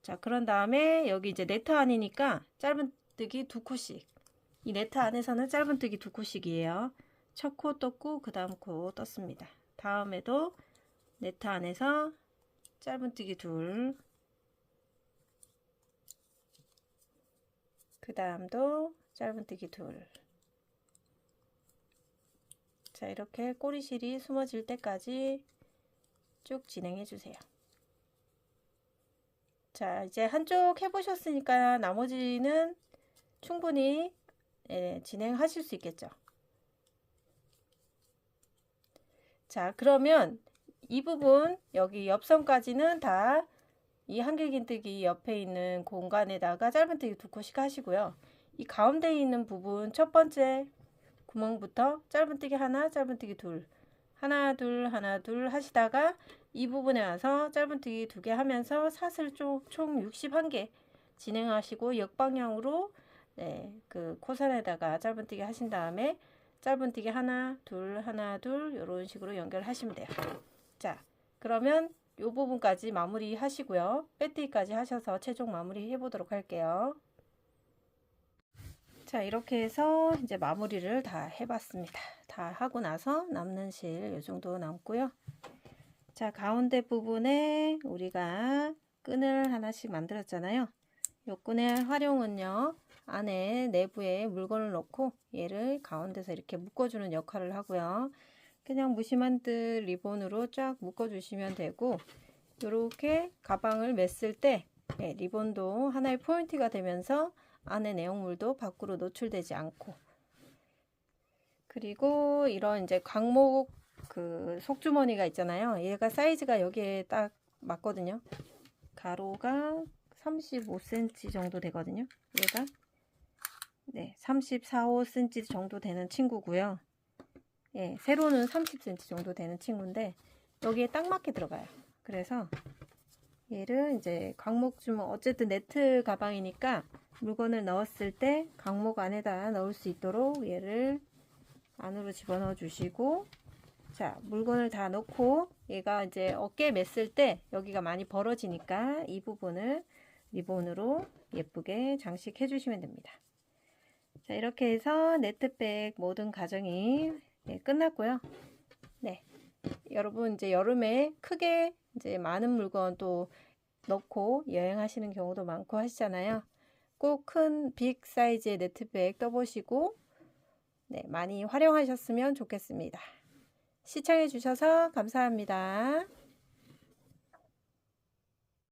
자, 그런 다음에 여기 이제 네트 안이니까 짧은뜨기 2코씩. 이 네트 안에서는 짧은뜨기 2코씩이에요. 첫 코 떴고 그 다음 코 떴습니다. 다음에도 네트 안에서 짧은뜨기 둘, 그 다음도 짧은뜨기 둘. 자, 이렇게 꼬리실이 숨어질 때까지 쭉 진행해 주세요. 자, 이제 한쪽 해보셨으니까 나머지는 충분히 진행하실 수 있겠죠. 자, 그러면 이 부분 여기 옆선까지는 다 이 한길긴뜨기 옆에 있는 공간에다가 짧은뜨기 2코씩 하시고요. 이 가운데 있는 부분 첫 번째 구멍부터 짧은뜨기 하나, 짧은뜨기 둘, 하나 둘 하나 둘 하시다가 이 부분에 와서 짧은뜨기 2개 하면서 사슬 총 61개 진행하시고 역방향으로 그 코선에다가 짧은뜨기 하신 다음에 짧은뜨기 하나 둘 이런 식으로 연결하시면 돼요. 자, 그러면 이 부분까지 마무리 하시고요. 빼뜨기까지 하셔서 최종 마무리 해 보도록 할게요. 자, 이렇게 해서 이제 마무리를 다 해봤습니다. 다 하고 나서 남는 실 이 정도 남고요. 자, 가운데 부분에 우리가 끈을 하나씩 만들었잖아요. 이 끈의 활용은요, 안에 내부에 물건을 넣고 얘를 가운데서 이렇게 묶어주는 역할을 하고요. 그냥 무심한듯 리본으로 쫙 묶어주시면 되고, 이렇게 가방을 맸을 때 리본도 하나의 포인트가 되면서 안에 내용물도 밖으로 노출되지 않고, 그리고 이런 이제 광목 그 속주머니가 있잖아요. 얘가 사이즈가 여기에 딱 맞거든요. 가로가 35cm 정도 되거든요. 얘가 34, 5cm 정도 되는 친구고요. 세로는 30cm 정도 되는 친구인데 여기에 딱 맞게 들어가요. 그래서 얘를 이제 광목 주머니, 어쨌든 네트 가방이니까 물건을 넣었을 때 광목 안에다 넣을 수 있도록 얘를 안으로 집어넣어 주시고, 자, 물건을 다 넣고 얘가 이제 어깨에 맸을 때 여기가 많이 벌어지니까 이 부분을 리본으로 예쁘게 장식해 주시면 됩니다. 자, 이렇게 해서 네트백 모든 과정이 끝났고요. 여러분 이제 여름에 크게 이제 많은 물건 또 넣고 여행하시는 경우도 많고 하시잖아요. 꼭 큰 빅 사이즈의 네트백 떠보시고 많이 활용하셨으면 좋겠습니다. 시청해 주셔서 감사합니다.